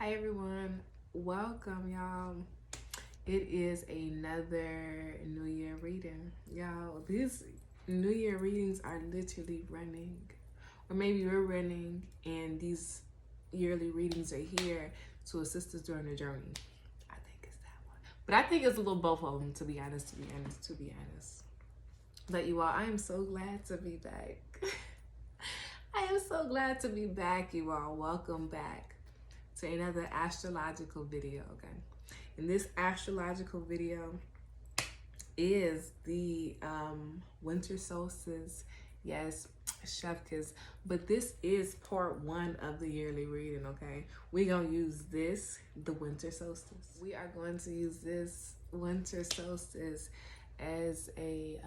Hi everyone, welcome y'all. It is another New Year reading. Y'all, these New Year readings are literally running. Or maybe we're running and these yearly readings are here to assist us during the journey. I think it's that one. But I think it's a little both of them, to be honest. But you all, I am so glad to be back. I am so glad to be back, you all. Welcome back to another astrological video, okay? And this astrological video is the winter solstice. Yes, chef kiss. But this is part one of the yearly reading, okay? We're gonna use this, the winter solstice. We are going to use this winter solstice as a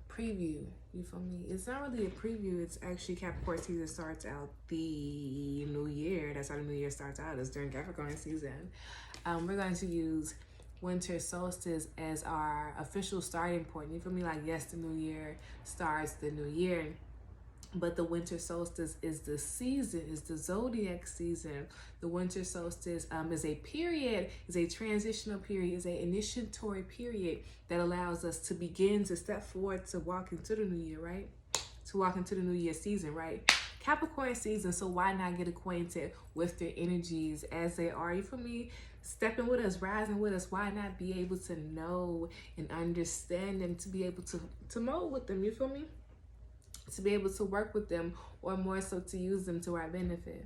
preview. You feel me? It's not really a preview. It's actually Capricorn season starts out the new year. That's how the new year starts out. It's during Capricorn season. We're going to use winter solstice as our official starting point. You feel me? Like, yes, the new year starts the new year, but the winter solstice is the season, is the zodiac season. The winter solstice is a period, is a transitional period, is an initiatory period that allows us to begin to step forward to walk into the new year, right? To walk into the new year season, right? Capricorn season, so why not get acquainted with their energies as they are? You feel me? Stepping with us, rising with us. Why not be able to know and understand them, to be able to mold with them? You feel me? To be able to work with them, or more so to use them to our benefit.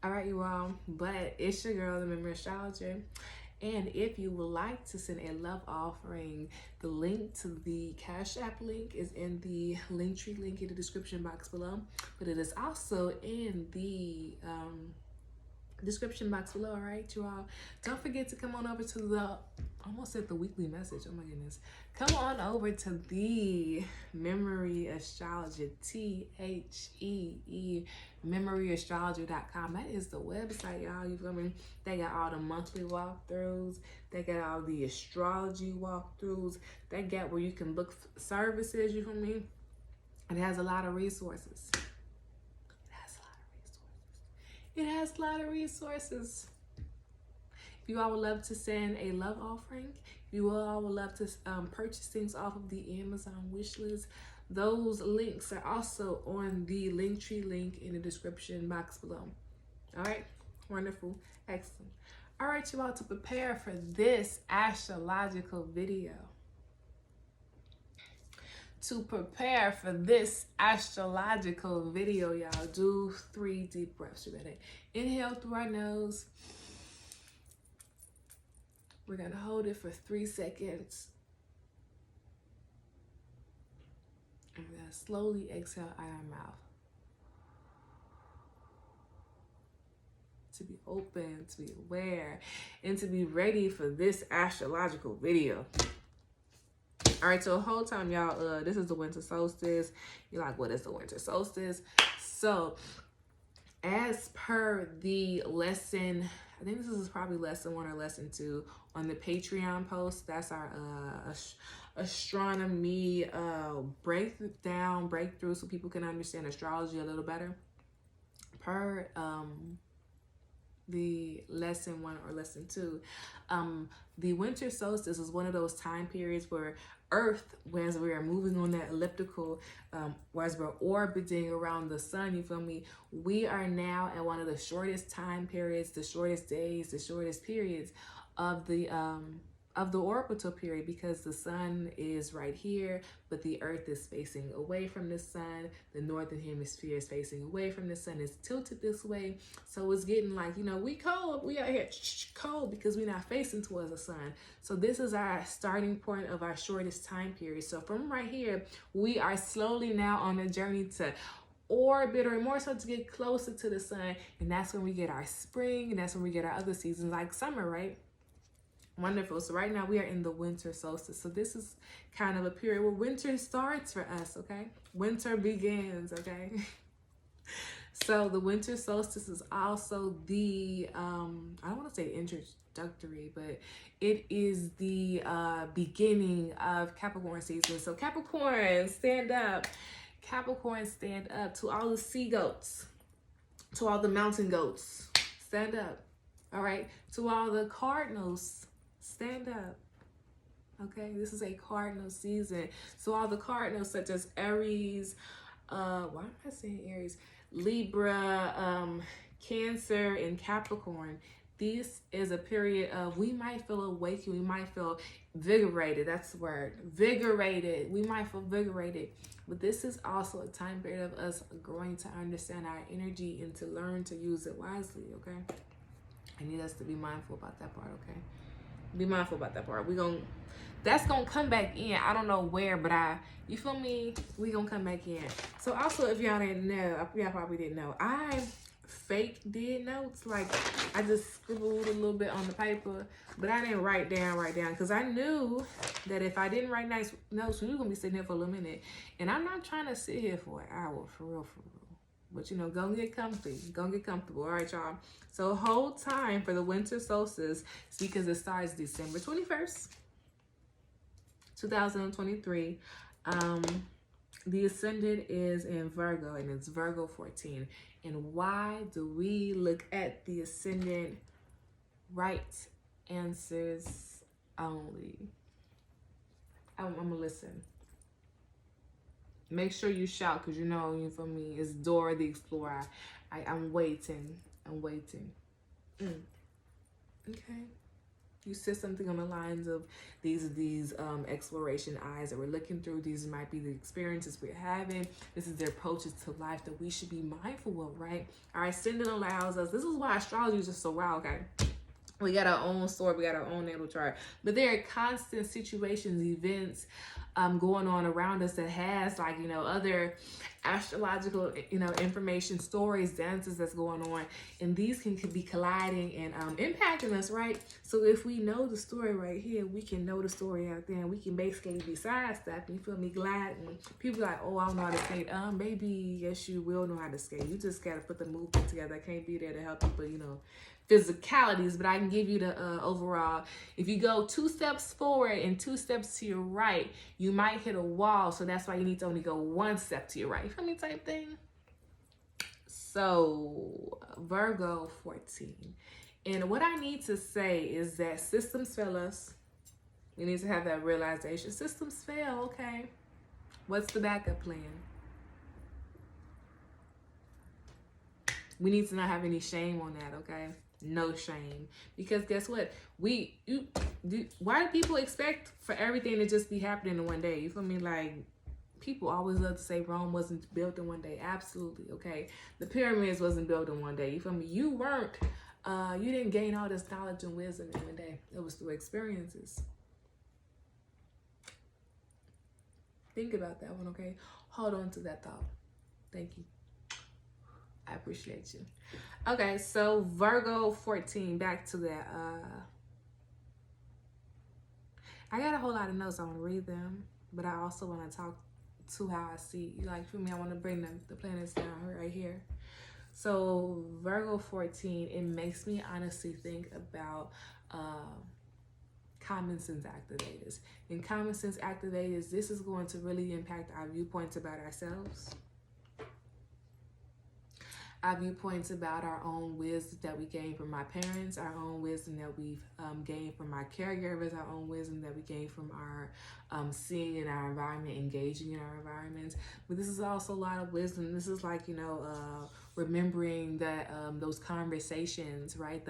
All right, you all, but it's your girl, the Memory Astrologer. And if you would like to send a love offering, the link to the Cash App link is in the Linktree link in the description box below, but it is also in the description box below. All right, you all, don't forget to come on over to the, almost said the weekly message, oh my goodness, come on over to the Memory Astrology, THEE, memoryastrology.com. That is the website, y'all. You feel me? They got all the monthly walkthroughs, they got all the astrology walkthroughs, they got where you can book services. You feel me? It has a lot of resources. It has a lot of resources. If you all would love to send a love offering, if you all would love to purchase things off of the Amazon wish list, those links are also on the Linktree link in the description box below. All right, wonderful, excellent. All right, you all, to prepare for this astrological video. To prepare for this astrological video, y'all, do 3 deep breaths. You ready? Inhale through our nose. We're gonna hold it for 3 seconds. And we're gonna slowly exhale out our mouth. To be open, to be aware, and to be ready for this astrological video. All right, so the whole time, y'all, this is the winter solstice. You're like, what is the winter solstice? So, as per the lesson, I think this is probably lesson 1 or lesson 2 on the Patreon post. That's our astronomy breakthrough, so people can understand astrology a little better. Per the lesson 1 or lesson 2, the winter solstice is one of those time periods where Earth, as we are moving on that elliptical, as we're orbiting around the sun, you feel me, we are now at one of the shortest time periods, the shortest days, the shortest periods of the orbital period, because the sun is right here, but the Earth is facing away from the sun. The northern hemisphere is facing away from the sun. It's tilted this way, so it's getting like, you know, we cold. We out here cold because we're not facing towards the sun. So this is our starting point of our shortest time period. So from right here, we are slowly now on a journey to orbit, or more so to get closer to the sun, and that's when we get our spring, and that's when we get our other seasons like summer, right? Wonderful. So right now we are in the winter solstice. So this is kind of a period where winter starts for us, okay? Winter begins, okay? So the winter solstice is also the, I don't want to say introductory, but it is the beginning of Capricorn season. So Capricorn, stand up. Capricorn, stand up. To all the sea goats, to all the mountain goats, stand up. All right. To all the Cardinals, stand up. Okay, this is a cardinal season. So all the cardinals such as Aries, why am I saying Aries? Libra, Cancer, and Capricorn. This is a period of, we might feel awakened, we might feel vigorated. That's the word, vigorated. We might feel vigorated. But this is also a time period of us growing to understand our energy and to learn to use it wisely, okay? I need us to be mindful about that part, okay? Be mindful about that part. That's gonna come back in. I don't know where, but you feel me? We gonna come back in. So also, if y'all didn't know, y'all probably didn't know, I fake did notes. Like, I just scribbled a little bit on the paper, but I didn't write down, because I knew that if I didn't write nice notes, we were gonna be sitting here for a little minute. And I'm not trying to sit here for an hour, for real, for real. But, you know, go get comfy. Go get comfortable. All right, y'all. So hold time for the winter solstice because it starts December 21st, 2023. The ascendant is in Virgo, and it's Virgo 14. And why do we look at the ascendant? Right answers only. I'm going to listen. Make sure you shout, because you know, you for me, it's Dora the Explorer. I'm waiting. I'm waiting. Okay. You said something on the lines of these exploration eyes that we're looking through. These might be the experiences we're having. This is the approaches to life that we should be mindful of, right? Our ascendant allows us. This is why astrology is just so wow, okay? We got our own story, we got our own natal chart, but there are constant situations, events going on around us that has, like, you know, other astrological, you know, information, stories, dances that's going on, and these can be colliding and impacting us, right? So if we know the story right here, we can know the story out there, and we can basically be sidestepping, you feel me, glad, and people like, oh, I don't know how to skate. Maybe, yes, you will know how to skate. You just got to put the movement together. I can't be there to help you, but, you know, physicalities, but I can give you the overall. If you go 2 steps forward and 2 steps to your right, you might hit a wall. So that's why you need to only go 1 step to your right. You feel me, type thing? So Virgo 14. And what I need to say is that systems fail us. We need to have that realization. Systems fail, okay. What's the backup plan? We need to not have any shame on that, okay? No shame. Because guess what? Why do people expect for everything to just be happening in one day? You feel me? Like, people always love to say Rome wasn't built in one day. Absolutely, okay? The pyramids wasn't built in one day. You feel me? You weren't, you didn't gain all this knowledge and wisdom in one day. It was through experiences. Think about that one, okay? Hold on to that thought. Thank you. I appreciate you. Okay, so Virgo 14, back to that. I got a whole lot of notes. I want to read them, but I also want to talk to how I see. Like, for me, I want to bring the planets down right here. So Virgo 14, it makes me honestly think about common sense activators. And common sense activators, this is going to really impact our viewpoints about ourselves. Our viewpoints about our own wisdom that we gain from my parents, our own wisdom that we've gained from our caregivers, our own wisdom that we gain from our seeing in our environment, engaging in our environments. But this is also a lot of wisdom. This is like, you know, remembering that those conversations, right?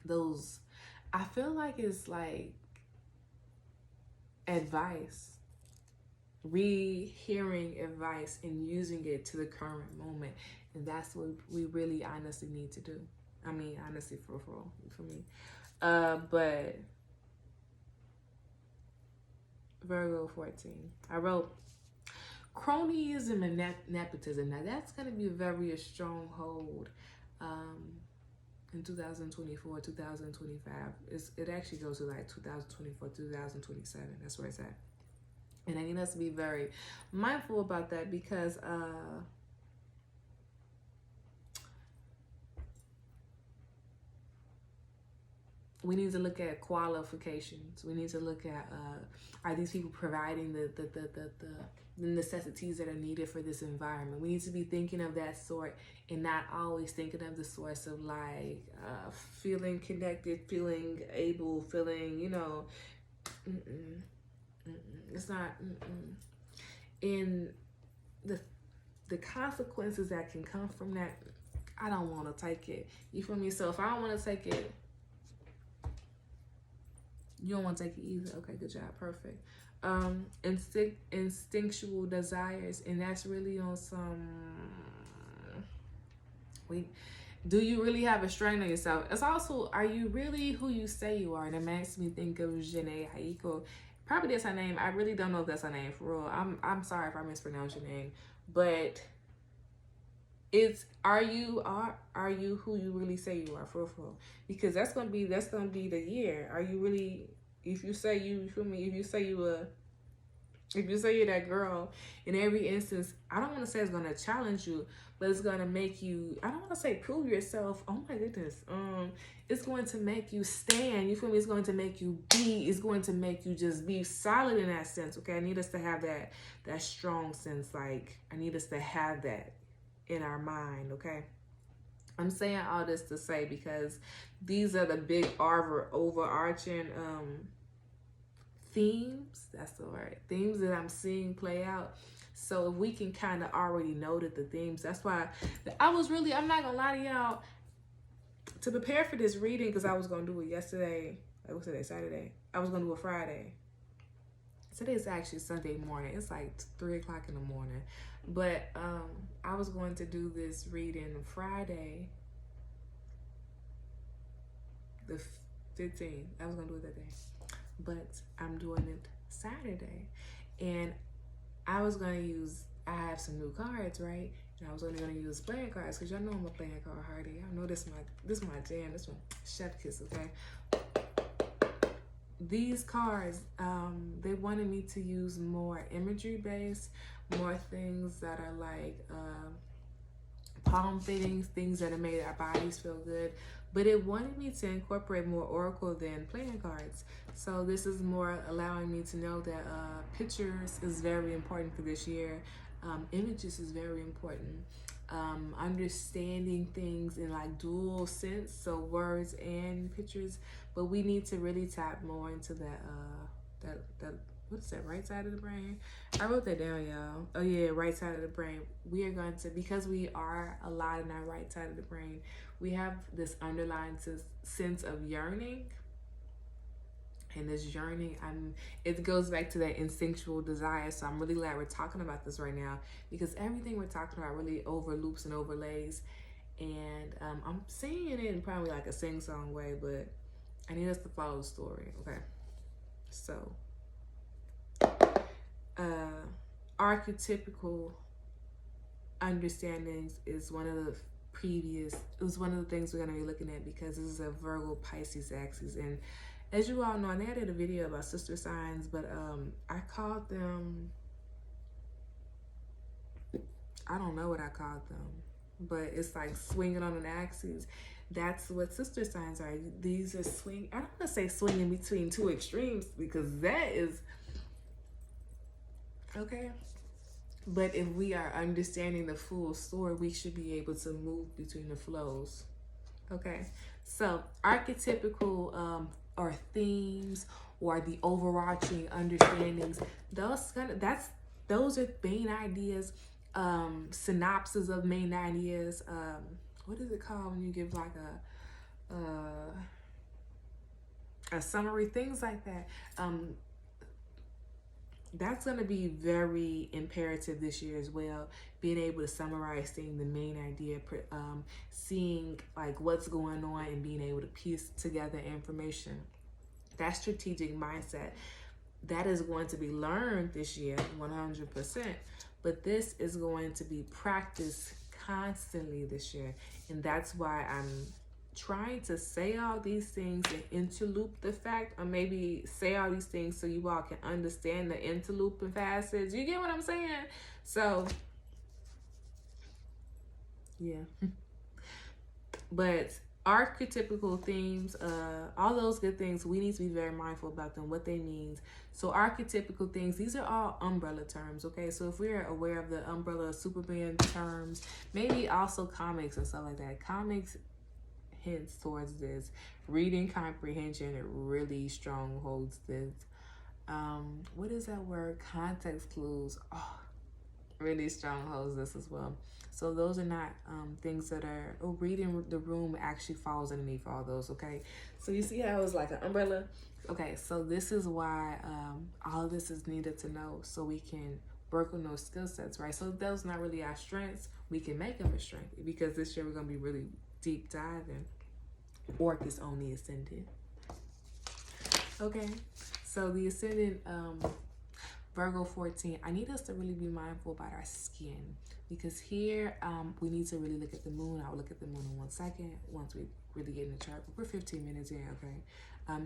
Those, I feel like it's like advice. Rehearing advice and using it to the current moment, and that's what we really honestly need to do. I mean, honestly, for me. But Virgo 14, I wrote cronyism and nepotism. Now that's going to be a very stronghold in 2024, 2025. It actually goes to like 2024, 2027. That's where it's at. And I need us to be very mindful about that, because we need to look at qualifications. We need to look at are these people providing the necessities that are needed for this environment. We need to be thinking of that sort and not always thinking of the source of like feeling connected, feeling able, feeling, you know, it's not. And the consequences that can come from that, I don't want to take it. You feel me? So if I don't want to take it, you don't want to take it either. Okay, good job. Perfect. Instinctual desires, and that's really on some, do you really have a strain on yourself? It's also, are you really who you say you are? And it makes me think of Janae Haiko. Probably that's her name. I really don't know if that's her name for real. I'm sorry if I mispronounce your name, but it's, are you who you really say you are for real? Because that's gonna be the year. Are you really, if you say you feel me, if you say you're that girl, in every instance, I don't want to say it's gonna challenge you, but it's gonna make you, I don't want to say prove yourself. Oh my goodness. It's going to make you stand. You feel me? It's going to make you be. It's going to make you just be solid in that sense. Okay, I need us to have that strong sense. Like, I need us to have that in our mind. Okay, I'm saying all this to say because these are the big overarching themes. That's the word. Themes that I'm seeing play out. So if we can kind of already know that the themes, that's why I'm not gonna lie to y'all, to prepare for this reading, because I was gonna do it yesterday. What's today? Saturday. I was gonna do it Friday. Today's actually Sunday morning. It's like 3 o'clock in the morning. But I was going to do this reading Friday, the 15th. I was gonna do it that day. But I'm doing it Saturday. And I was gonna use, I have some new cards, right? And I was only gonna use playing cards because y'all know I'm a playing card hardy. Y'all know this is my jam. This one, chef kiss, okay? These cards, they wanted me to use more imagery based, more things that are like palm fittings, things that have made our bodies feel good. But it wanted me to incorporate more oracle than playing cards. So this is more allowing me to know that pictures is very important for this year. Images is very important. Understanding things in like dual sense, so words and pictures. But we need to really tap more into that what's that, right side of the brain? I wrote that down, y'all. Oh yeah, right side of the brain. We are going to, because we are a lot in our right side of the brain, we have this underlying sense of yearning. And this yearning, it goes back to that instinctual desire. So I'm really glad we're talking about this right now, because everything we're talking about really overloops and overlays. And I'm saying it in probably like a sing-song way, but I need us to follow the story, okay? So, archetypical understandings is one of the things we're going to be looking at, because this is a Virgo Pisces axis. And as you all know, and I did a video about sister signs, but I called them, I don't know what I called them, but it's like swinging on an axis. That's what sister signs are. These are I don't want to say swinging between two extremes, because that is, okay. But if we are understanding the full story, we should be able to move between the flows. Okay, so archetypical or themes or the overarching understandings, those are main ideas, synopsis of main ideas. What is it called when you give like a summary, things like that. That's going to be very imperative this year as well, being able to summarize, seeing the main idea, seeing like what's going on and being able to piece together information. That strategic mindset, that is going to be learned this year 100%, but this is going to be practiced constantly this year. And that's why I'm trying to say all these things and interloop the fact, or maybe say all these things so you all can understand the interlooping facets. You get what I'm saying? So yeah. But archetypical themes, all those good things, we need to be very mindful about them, what they mean. So archetypical things, these are all umbrella terms, okay? So if we're aware of the umbrella Superman terms, maybe also comics and stuff like that. Comics hints towards this. Reading comprehension, it really strongholds this. What is that word? Context clues. Oh, really strongholds this as well. So those are not things that are, reading the room actually falls underneath all those, okay? So you see how it's like an umbrella? Okay, so this is why all of this is needed to know so we can work on those skill sets, right? So those not really our strengths, we can make them a strength, because this year we're going to be really deep diving Orcus on the ascendant. Okay, so the ascendant, Virgo 14, I need us to really be mindful about our skin, because here we need to really look at the moon. I'll look at the moon in 1 second once we really get in the chart. We're 15 minutes in, okay?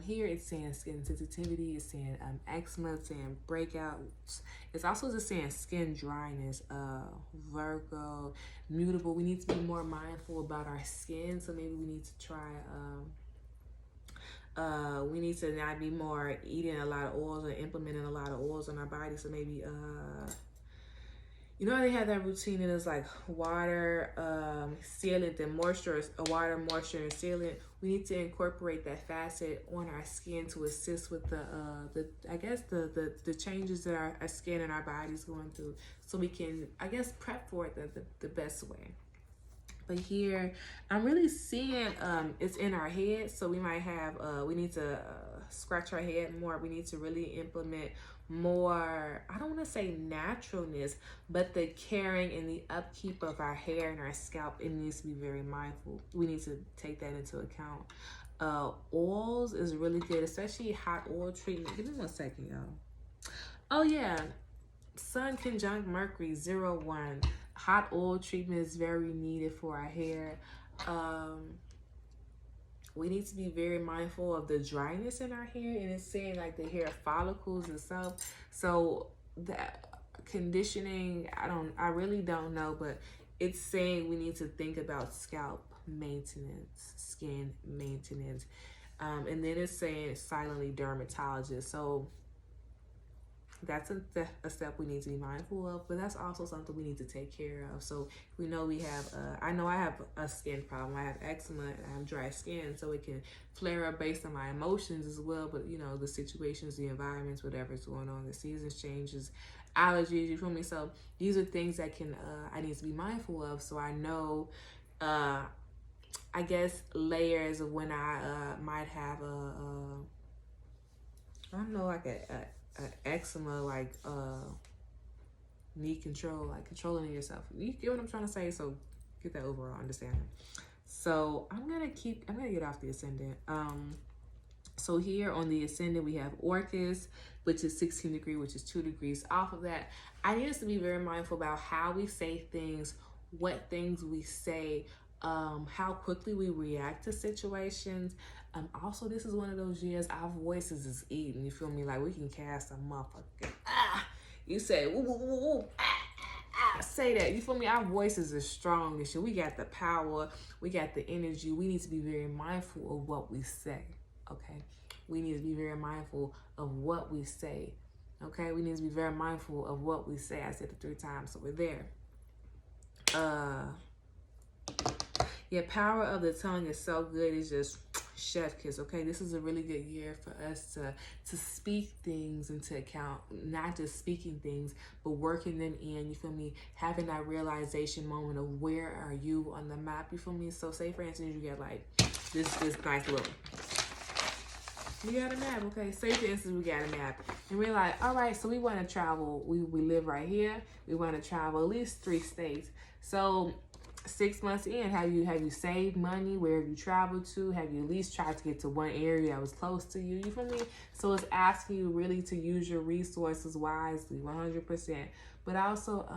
Here it's saying skin sensitivity, it's saying eczema, it's saying breakouts. It's also just saying skin dryness, Virgo, mutable. We need to be more mindful about our skin, so maybe we need to try we need to not be more eating a lot of oils or implementing a lot of oils on our body. So maybe you know how they have that routine and it's like water, sealant, and moisture, water, moisture, and sealant. We need to incorporate that facet on our skin to assist with the I guess the changes that our skin and our body's going through, so we can, I guess, prep for it the best way. But here I'm really seeing it's in our head, so we might have we need to scratch our head more. We need to really implement more, I don't want to say naturalness, but the caring and the upkeep of our hair and our scalp. It needs to be very mindful. We need to take that into account. Oils is really good, especially hot oil treatment. Give me 1 second, y'all. Oh yeah, Sun conjunct Mercury 01. Hot oil treatment is very needed for our hair. We need to be very mindful of the dryness in our hair, and it's saying like the hair follicles and stuff. So that conditioning, I really don't know, but it's saying we need to think about scalp maintenance, skin maintenance. And then it's saying silently dermatologist. So that's a step we need to be mindful of, but that's also something we need to take care of. So we know we have, I know I have a skin problem. I have eczema and I have dry skin, so it can flare up based on my emotions as well. But you know, the situations, the environments, whatever's going on, the seasons changes, allergies, you feel me? So these are things that can, I need to be mindful of, so I know, I guess, layers of when I might have I don't know, like a eczema, like need control, like controlling yourself. You get what I'm trying to say? So get that overall understanding. So I'm gonna get off the ascendant. So here on the ascendant we have Orcus, which is 16 degrees, which is 2 degrees off of that. I need us to be very mindful about how we say things, what things we say, how quickly we react to situations. Also, this is one of those years our voices is eating. You feel me? Like we can cast a motherfucker. You say woo woo woo woo. Say that. You feel me? Our voices are strong and shit. We got the power. We got the energy. We need to be very mindful of what we say. Okay. We need to be very mindful of what we say. Okay. We need to be very mindful of what we say. I said it 3 times, so we're there. Yeah, power of the tongue is so good. It's just chef kiss, okay? This is a really good year for us to speak things into account, not just speaking things, but working them in, you feel me? Having that realization moment of where are you on the map, you feel me? So say, for instance, you get like this nice little, we got a map, okay? Say, for instance, we got a map, and we're like, all right, so we want to travel. We live right here. We want to travel at least 3 states. So 6 months in, have you saved money? Where have you traveled to? Have you at least tried to get to one area that was close to you? You feel me? So it's asking you really to use your resources wisely, 100%. But also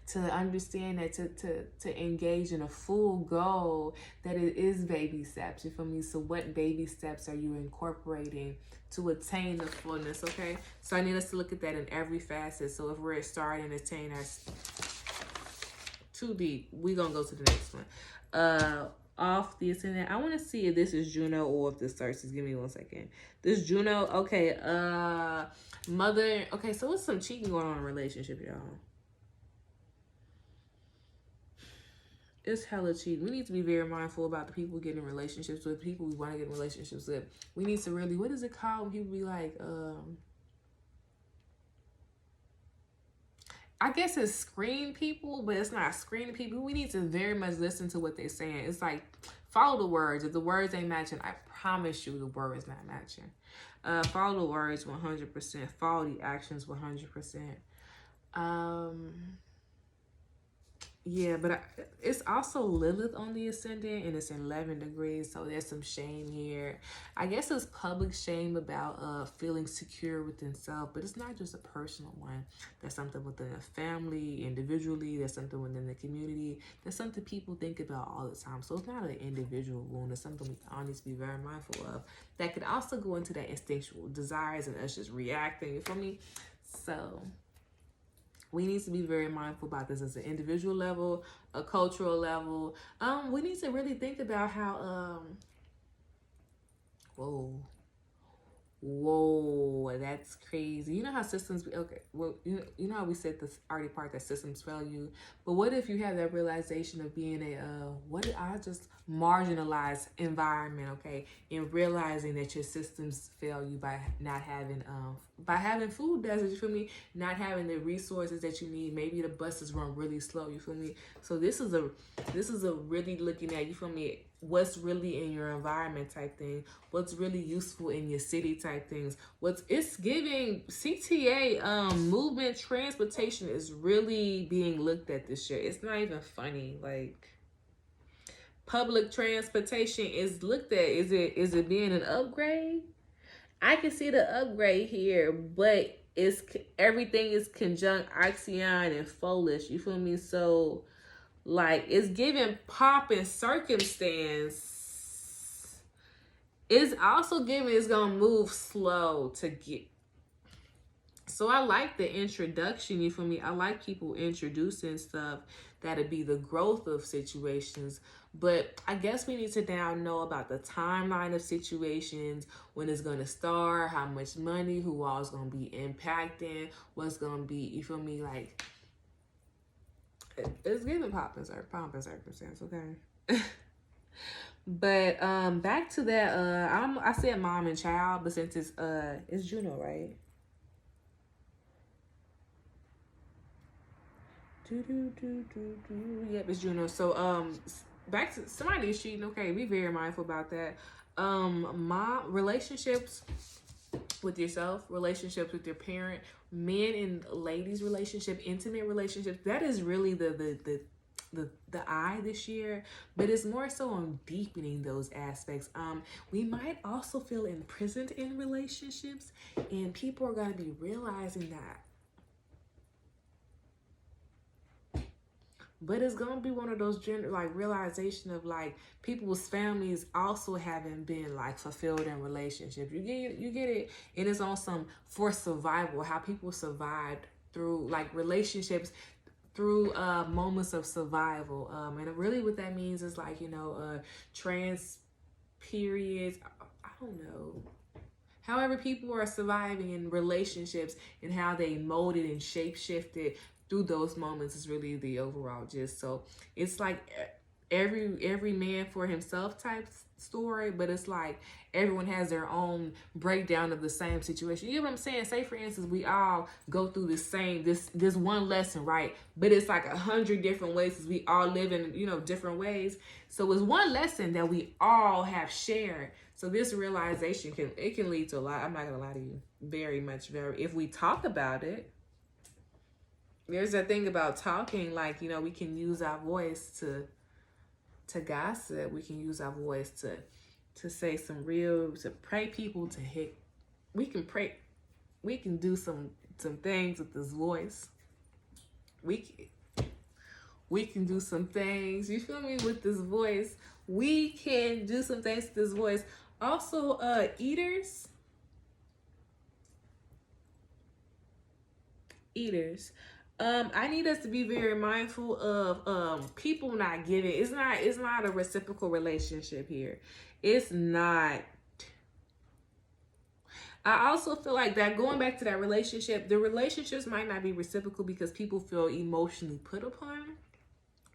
to understand that to engage in a full goal, that it is baby steps. You feel me? So what baby steps are you incorporating to attain the fullness? Okay. So I need us to look at that in every facet. So if we're starting to attain our too deep, we're gonna go to the next one. off the ascendant. I want to see if this is Juno or if this Solstice. Give me 1 second. This Juno. Okay. Mother. Okay, so what's some cheating going on in a relationship, y'all? It's hella cheating. We need to be very mindful about the people getting in relationships with, people we want to get in relationships with. We need to really, what is it called when people be like, I guess it's screen people, but it's not screening people. We need to very much listen to what they're saying. It's like, follow the words. If the words ain't matching, I promise you the word is not matching. Follow the words 100%. Follow the actions 100%. Yeah, but it's also Lilith on the ascendant, and it's 11 degrees, so there's some shame here. I guess it's public shame about feeling secure within self, but it's not just a personal one. There's something within a family, individually. There's something within the community. There's something people think about all the time. So it's not an individual wound. It's something we all need to be very mindful of. That could also go into that instinctual desires and us just reacting. You feel me? So we need to be very mindful about this as an individual level, a cultural level. We need to really think about how, whoa, that's crazy. You know how systems, okay, well, you know how we said this already part that systems fail you, but what if you have that realization of being I just marginalized environment, okay, and realizing that your systems fail you by not having, by having food deserts, you feel me, not having the resources that you need. Maybe the buses run really slow, you feel me. So this is a really looking at, you feel me, what's really in your environment type thing, what's really useful in your city type things. It's giving CTA, movement transportation is really being looked at this year. It's not even funny. Like, public transportation is looked at. Is it being an upgrade? I can see the upgrade here, but everything is conjunct Ixion and Folish, you feel me? So like, it's giving pomp and circumstance. It's also giving it's gonna move slow to get. So I like the introduction, you feel me? I like people introducing stuff that'll be the growth of situations. But I guess we need to now know about the timeline of situations, when it's gonna start, how much money, who all is gonna be impacting, what's gonna be, you feel me? Like, it's giving pomp and circumstance, okay? But back to that, I said mom and child, but since it's Juno, right? Yep, it's Juno. So back to somebody is cheating, okay? Be very mindful about that. Mom relationships with yourself, relationships with your parent, men and ladies relationship, intimate relationships. That is really the eye this year, but it's more so on deepening those aspects. We might also feel imprisoned in relationships, and people are going to be realizing that. But it's gonna be one of those realization of like people's families also haven't been like fulfilled in relationships. You get it, and it's on some for survival, how people survived through like relationships, through moments of survival. And really what that means is like, trans periods. I don't know. However, people are surviving in relationships and how they molded and shape shifted through those moments is really the overall gist. So it's like every man for himself type story, but it's like everyone has their own breakdown of the same situation. You get what I'm saying? Say for instance, we all go through the same this one lesson, right? But it's like 100 different ways because we all live in different ways. So it's one lesson that we all have shared. So this realization can lead to a lot. I'm not gonna lie to you, very if we talk about it. There's that thing about talking, like, we can use our voice to gossip. We can use our voice to say some to pray people to hit. We can pray. We can do some things with this voice. We can do some things, you feel me, with this voice. We can do some things with this voice. Also, eaters. I need us to be very mindful of people not giving. It's not a reciprocal relationship here. It's not. I also feel like that going back to that relationship, the relationships might not be reciprocal because people feel emotionally put upon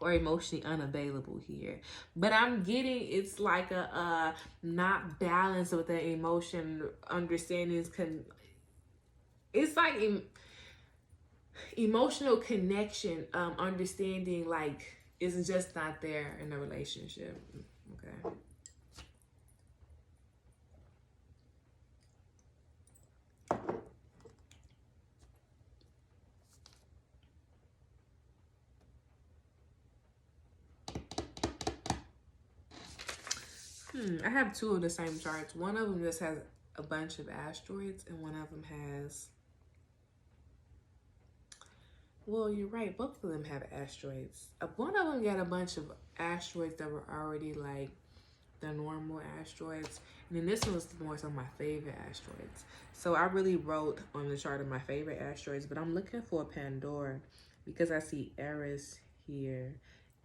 or emotionally unavailable here. But I'm getting it's like a not balance with the emotion understandings it's like emotional connection, understanding like is just not there in a relationship. Okay. I have two of the same charts. One of them just has a bunch of asteroids, and one of them has. Well, you're right. Both of them have asteroids. One of them got a bunch of asteroids that were already like the normal asteroids, and then this one was more so my favorite asteroids. So I really wrote on the chart of my favorite asteroids, but I'm looking for Pandora because I see Eris here.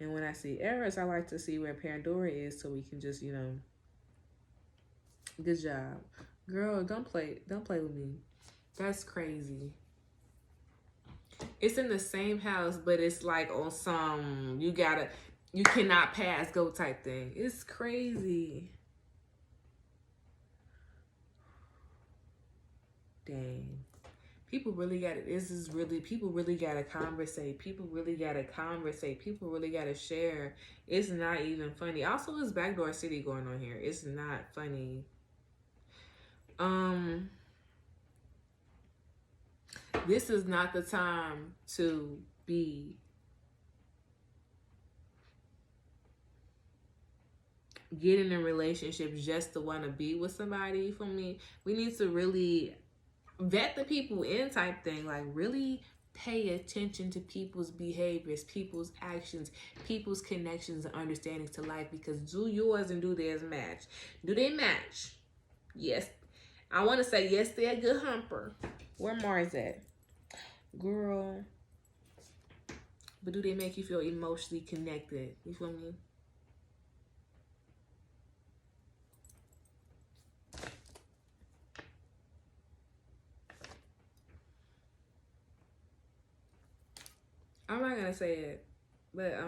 And when I see Eris, I like to see where Pandora is so we can just, good job. Girl, don't play with me. That's crazy. It's in the same house, but it's like on some, you cannot pass go type thing. It's crazy. Dang. People really gotta, people really gotta conversate. People really gotta conversate. People really gotta share. It's not even funny. Also, there's backdoor city going on here. It's not funny. This is not the time to be getting in relationships just to want to be with somebody. For me, we need to really vet the people in type thing, like really pay attention to people's behaviors, people's actions, people's connections and understanding to life, because do yours and do theirs match? Do they match? Yes. I want to say yes, they're a good humper. Where Mars at? Girl. But do they make you feel emotionally connected? You feel me? I'm not gonna say it, but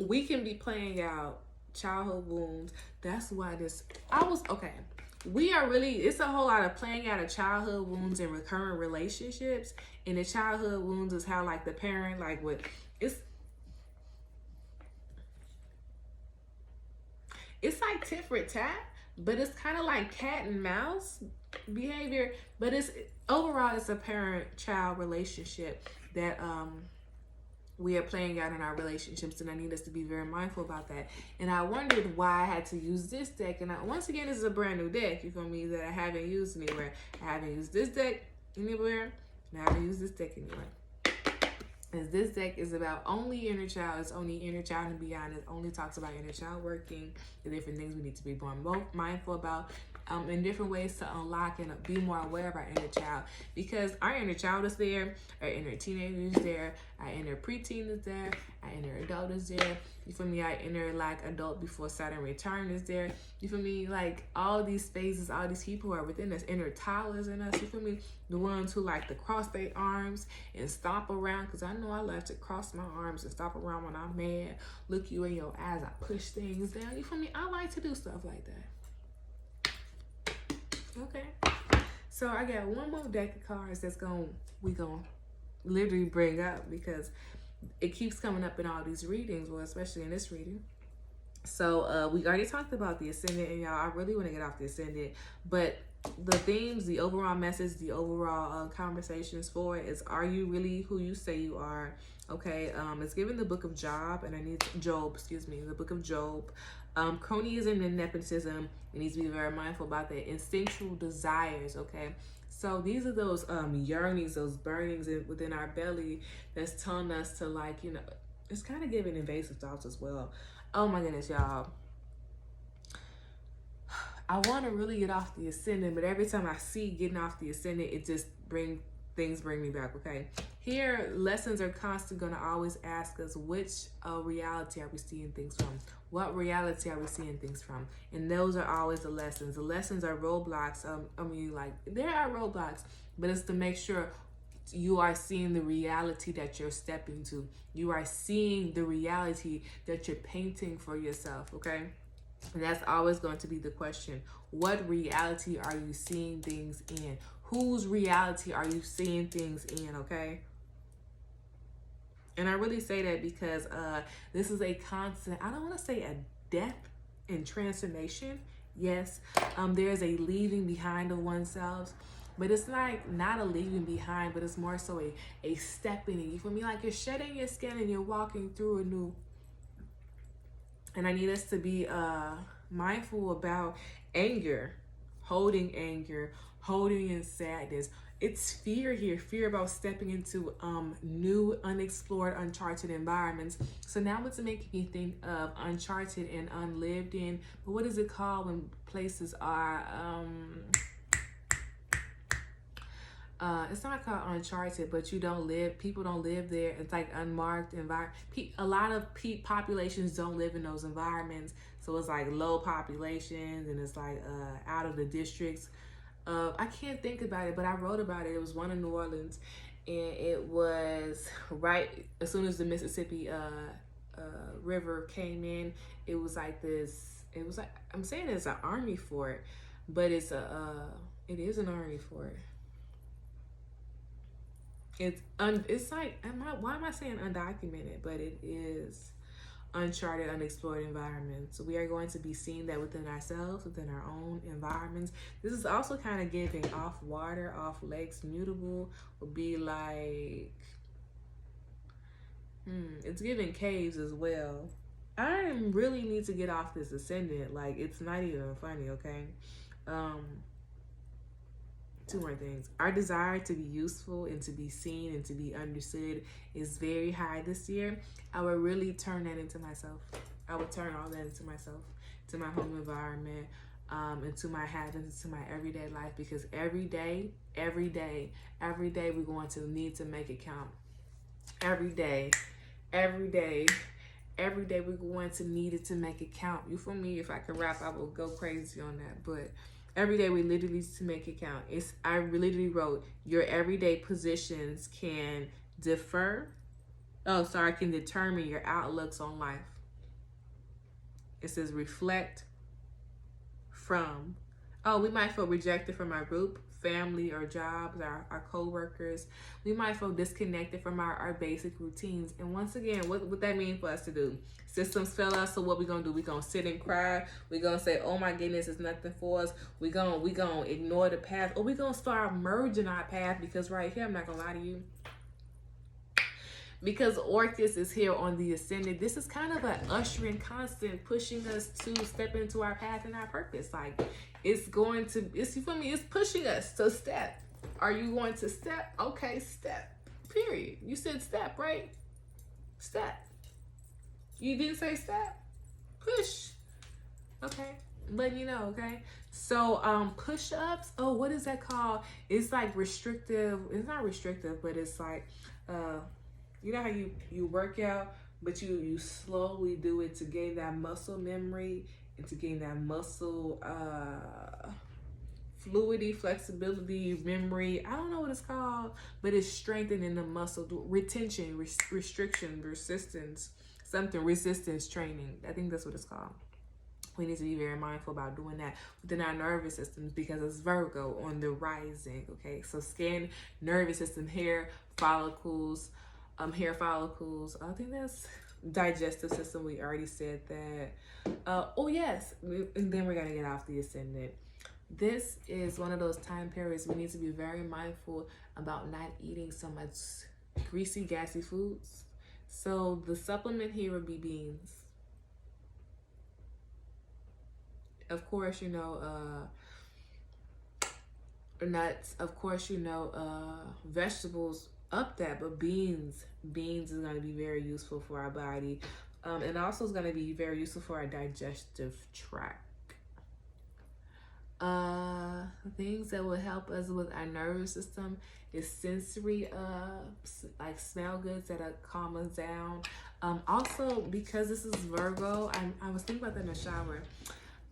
we can be playing out childhood wounds. That's why we are really, it's a whole lot of playing out of childhood wounds and recurrent relationships. And the childhood wounds is how like the parent, like what it's like tit for tat, but it's kind of like cat and mouse behavior. But it's overall, it's a parent-child relationship that we are playing out in our relationships, and I need us to be very mindful about that. And I wondered why I had to use this deck. And once again, this is a brand new deck, you feel me, that I haven't used anywhere. I haven't used this deck anywhere, and I haven't used this deck anywhere. As this deck is about only inner child. It's only inner child and beyond. It only talks about inner child working, the different things we need to be more mindful about, in different ways to unlock and be more aware of our inner child. Because our inner child is there, our inner teenager is there, our inner preteen is there, our inner adult is there. You feel me? Our inner like adult before Saturn return is there. You feel me? Like all these phases, all these people are within us. Inner toddlers in us. You feel me? The ones who like to cross their arms and stomp around. Because I know I love to cross my arms and stomp around when I'm mad. Look you in your eyes. I push things down. You feel me? I like to do stuff like that. Okay. So I got one more deck of cards that's we gonna literally bring up because it keeps coming up in all these readings, well, especially in this reading. So we already talked about the ascendant, and y'all, I really want to get off the ascendant, but the themes, the overall message, the overall conversations for it is, are you really who you say you are? Okay, it's given the book of Job, and the book of Job. Cronyism and nepotism, it needs to be very mindful about that. Instinctual desires, okay? So these are those yearnings, those burnings within our belly that's telling us to, like, it's kind of giving invasive thoughts as well. Oh my goodness, y'all. I want to really get off the ascendant, but every time I see getting off the ascendant, it just bring me back. Okay, here lessons are constantly going to always ask us, which reality are we seeing things from? What reality are we seeing things from? And those are always the lessons. The lessons are roadblocks. There are roadblocks, but it's to make sure you are seeing the reality that you're stepping to. You are seeing the reality that you're painting for yourself. Okay. And that's always going to be the question. What reality are you seeing things in? Whose reality are you seeing things in? Okay. And I really say that because this is a constant, I don't want to say a death and transformation. Yes, there's a leaving behind of oneself, but it's like not a leaving behind, but it's more so a stepping in. You feel me? Like you're shedding your skin and you're walking through a new. And I need us to be mindful about anger, holding in sadness. It's fear here, fear about stepping into new, unexplored, uncharted environments. So now it's making me think of uncharted and unlived in. But what is it called when places are... it's not called uncharted, but people don't live there. It's like unmarked environment. A lot of populations don't live in those environments. So it's like low populations and it's like out of the districts. I can't think about it, but I wrote about it. It was one in New Orleans, and it was right as soon as the Mississippi River came in. It was like this. It was like, I'm saying it's an army fort, but it is an army fort. It's like, why am I saying undocumented? But it is uncharted, unexplored environments. So we are going to be seeing that within ourselves, within our own environments. This is also kind of giving off water, off lakes, mutable would be like, it's giving caves as well. I really need to get off this ascendant. Like, it's not even funny, okay? Two more things. Our desire to be useful and to be seen and to be understood is very high this year. I would really turn that into myself. I would turn all that into myself, to my home environment, into my habits, into my everyday life, because every day we're going to need to make it count. Every day we're going to need it to make it count. You feel me? If I could rap, I would go crazy on that, but every day we literally need to make it count. I literally wrote, your everyday positions can can determine your outlooks on life. It says reflect from, we might feel rejected from our group, family, or jobs, our co-workers. We might feel disconnected from our basic routines. And once again, what that mean for us to do? Systems fail us, so what we gonna do? We gonna sit and cry. We gonna say, oh my goodness, it's nothing for us. We gonna ignore the path, or we gonna start merging our path, because right here, I'm not gonna lie to you, because Orcus is here on the ascendant. This is kind of an ushering constant, pushing us to step into our path and our purpose. Like, you feel me? It's pushing us to step. Are you going to step? Okay, step. Period. You said step, right? Step. You didn't say step? Push. Okay. But okay. So push-ups, what is that called? It's like restrictive. It's not restrictive, but it's like you know how you work out, but you slowly do it to gain that muscle memory and to gain that muscle fluidity, flexibility, memory. I don't know what it's called, but it's strengthening the muscle, retention, restriction, resistance, resistance training. I think that's what it's called. We need to be very mindful about doing that within our nervous systems, because it's Virgo on the rising. Okay, so skin, nervous system, hair follicles. I think that's digestive system. We already said that. Yes, and then we're gonna get off the ascendant. This is one of those time periods we need to be very mindful about not eating so much greasy, gassy foods. So the supplement here would be beans. Of course, nuts. Of course, vegetables up that, but beans is going to be very useful for our body, and also is going to be very useful for our digestive tract. Things that will help us with our nervous system is sensory, like smell goods that'll calm us down. Also, because this is Virgo, I was thinking about that in the shower.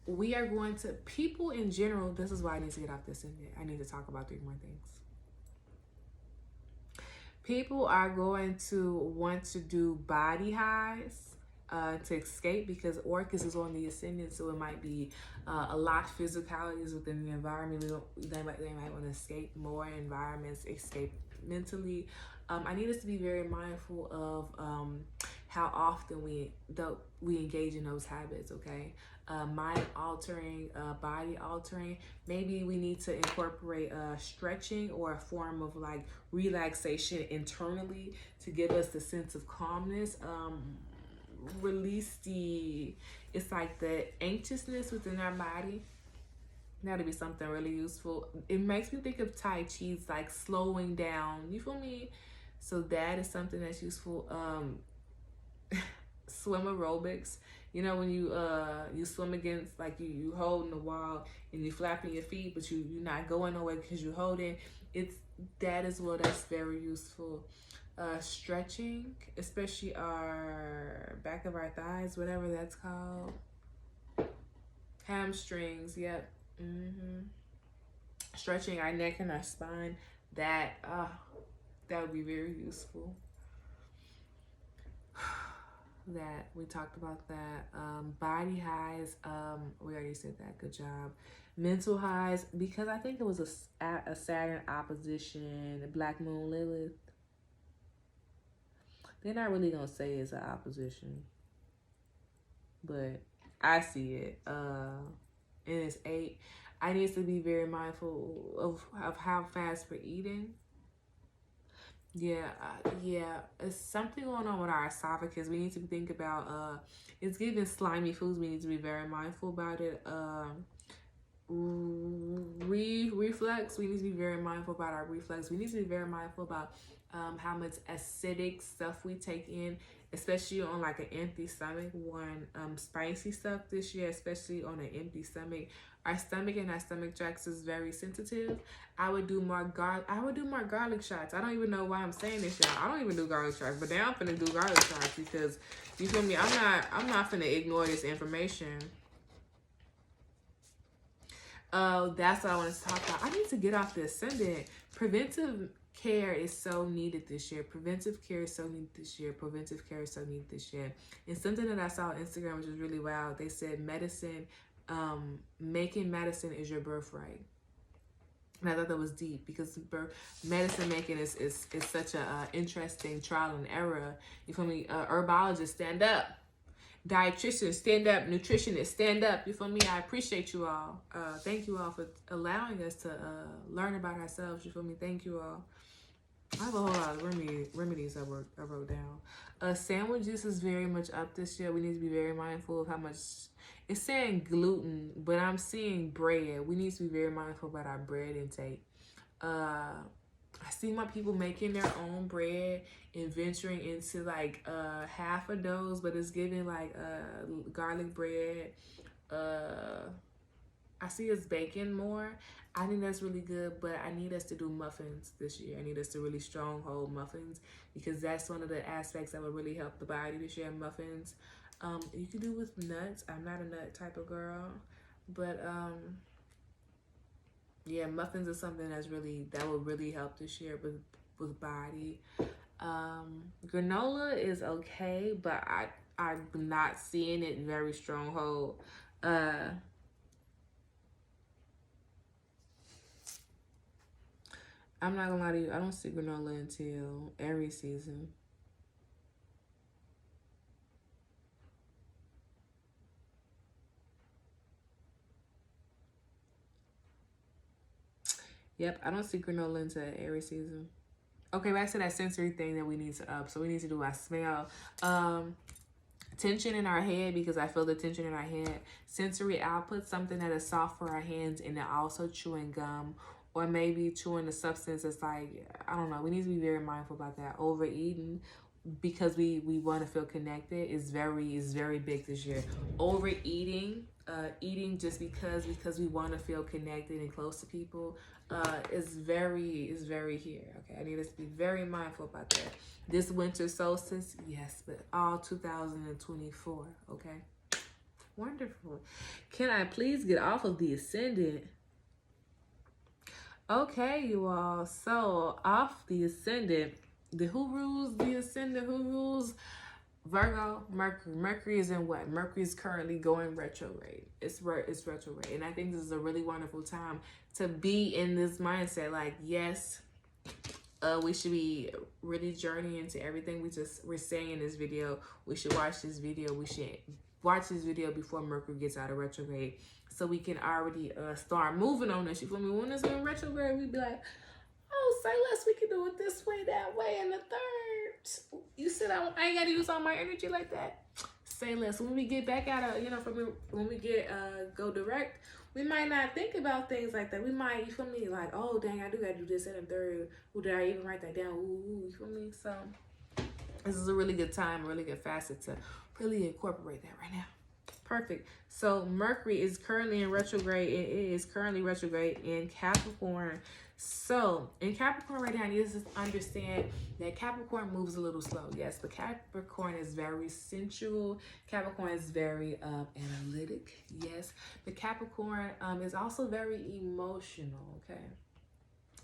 We are going to, people in general, this is why I need to get off this, and I need to talk about 3 more things. People are going to want to do body highs to escape, because Orcus is on the ascendant, so it might be a lot of physicalities within the environment. They might want to escape more environments, escape mentally. I need us to be very mindful of how often we engage in those habits, okay? Mind altering, body altering. Maybe we need to incorporate stretching or a form of like relaxation internally to give us the sense of calmness. Release it's like the anxiousness within our body. That'd be something really useful. It makes me think of Tai Chi's like slowing down. You feel me? So that is something that's useful. Swim aerobics. You know, when you swim against, like you holding the wall and you flapping your feet, but you're not going nowhere because you're holding. That as well. That's very useful. Stretching, especially our back of our thighs, whatever that's called. Hamstrings, yep. Stretching our neck and our spine. That would be very useful. That we talked about that. Body highs, we already said that. Good job. Mental highs, because I think it was a Saturn opposition, Black Moon Lilith. They're not really gonna say it's an opposition, but I see it. And it's 8. I need to be very mindful of how fast we're eating. Yeah, it's something going on with our esophagus. We need to think about it's giving slimy foods. We need to be very mindful about it. Reflux, we need to be very mindful about our reflux. We need to be very mindful about how much acidic stuff we take in, especially on like an empty stomach. Spicy stuff this year, especially on an empty stomach. Our stomach and our stomach tracts is very sensitive. I would do more garlic shots. I don't even know why I'm saying this, y'all. I don't even do garlic shots, but now I'm finna do garlic shots because, you feel me? I'm not finna ignore this information. That's what I want to talk about. I need to get off the ascendant. Preventive care is so needed this year. Preventive care is so needed this year. Preventive care is so needed this year. And something that I saw on Instagram, which was really wild, they said medicine, making medicine is your birthright. And I thought that was deep, because medicine making is such a interesting trial and error. You feel me? Herbologists, stand up. Dietitians, stand up. Nutritionists, stand up. You feel me? I appreciate you all. Thank you all for allowing us to learn about ourselves. You feel me? Thank you all. I have a whole lot of remedies I wrote down. Sandwiches is very much up this year. We need to be very mindful of how much. It's saying gluten, but I'm seeing bread. We need to be very mindful about our bread intake. I see my people making their own bread and venturing into like half of those, but it's giving like garlic bread. I see us baking more. I think that's really good, but I need us to do muffins this year. I need us to really stronghold muffins, because that's one of the aspects that will really help the body this year. Muffins. You can do with nuts. I'm not a nut type of girl, but yeah, muffins is something that will really help this year with body. Granola is okay, but I'm not seeing it very stronghold. I'm not gonna lie to you, I don't see granola until Aries season. Yep, I don't see granola until Aries season. Okay, back to that sensory thing that we need to up. So we need to do our smell. Tension in our head, because I feel the tension in our head. Sensory output, something that is soft for our hands, and then also chewing gum, or maybe chewing a substance that's like, I don't know. We need to be very mindful about that. Overeating. because we want to feel connected is very big this year. Overeating, eating just because we want to feel connected and close to people, is very here. Okay, I need us to be very mindful about that. This winter solstice, yes, but all 2024. Okay, wonderful. Can I please get off of the ascendant? Okay, you all. So off the ascendant. Who rules the ascendant? Who rules Virgo? Mercury. Mercury is in what? Mercury is currently going retrograde. It's retrograde. And I think this is a really wonderful time to be in this mindset. Like, yes, we should be really journeying into everything we're saying in this video. We should watch this video. We should watch this video before Mercury gets out of retrograde, so we can already start moving on this. You feel me? When it's in retrograde, we be like, oh, say less, we can do it this way, that way, and the third. You said I ain't got to use all my energy like that. Say less. When we get back out of, when we get go direct, we might not think about things like that. We might, you feel me, like, oh, dang, I do got to do this and the third. Ooh, did I even write that down? Ooh, you feel me? So this is a really good time, a really good facet to really incorporate that right now. Perfect. So Mercury is currently in retrograde. It is currently retrograde in Capricorn. So in Capricorn right now, I need us to understand that Capricorn moves a little slow. Yes, but Capricorn is very sensual. Capricorn is very analytic. Yes, but Capricorn is also very emotional. Okay,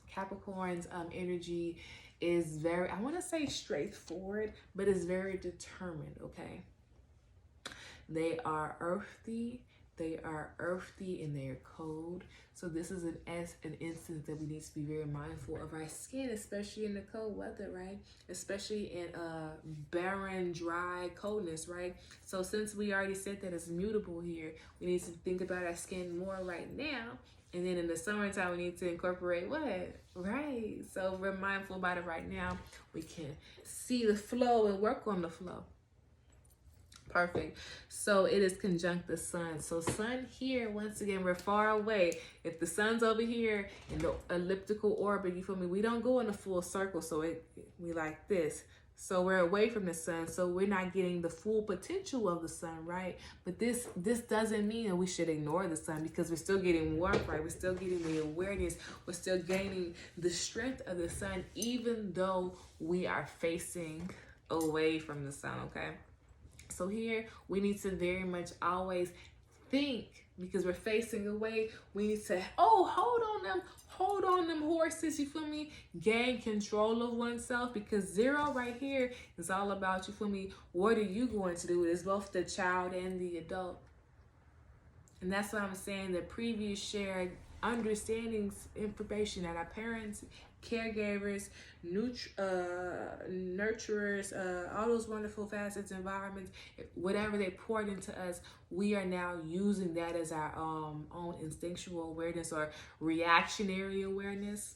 Capricorn's energy is very, I want to say straightforward, but it's very determined. Okay, they are earthy. They are earthy in their code. So this is an instance that we need to be very mindful of our skin, especially in the cold weather, right? Especially in barren, dry coldness, right? So since we already said that it's mutable here, we need to think about our skin more right now. And then in the summertime, we need to incorporate what? Right. So we're mindful about it right now. We can see the flow and work on the flow. Perfect. So it is conjunct the sun. So sun here, once again, we're far away. If the sun's over here in the elliptical orbit, you feel me? We don't go in a full circle. So we like this. So we're away from the sun. So we're not getting the full potential of the sun, right? But this doesn't mean that we should ignore the sun, because we're still getting warmth, right? We're still getting the awareness. We're still gaining the strength of the sun, even though we are facing away from the sun, okay? So here we need to very much always think, because we're facing away, we need to, hold on them horses, you feel me? Gain control of oneself, because zero right here is all about, you feel me? What are you going to do? It's both the child and the adult. And that's what I'm saying, the previous shared understandings, information that our parents, caregivers, nurturers, all those wonderful facets, environments, whatever they poured into us, we are now using that as our own instinctual awareness or reactionary awareness,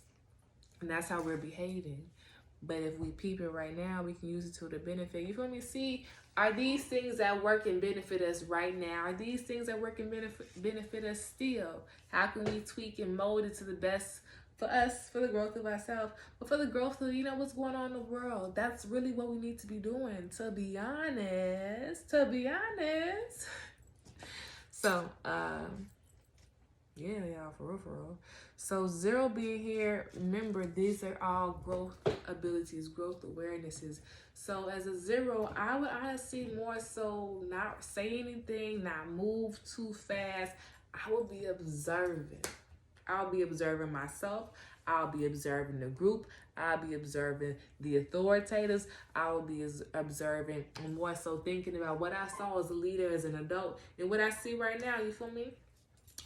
and that's how we're behaving. But if we peep it right now, we can use it to the benefit. You feel me? See, are these things that work and benefit us right now? Are these things that work and benefit us still? How can we tweak and mold it to the best for us, for the growth of ourselves, but for the growth of, what's going on in the world? That's really what we need to be doing, to be honest. So, yeah, y'all, for real. So zero being here, remember, these are all growth abilities, growth awarenesses. So as a zero, I would honestly more so not say anything, not move too fast. I will be observing. I'll be observing myself. I'll be observing the group. I'll be observing the authoritators. I will be observing and more so thinking about what I saw as a leader, as an adult, and what I see right now. You feel me?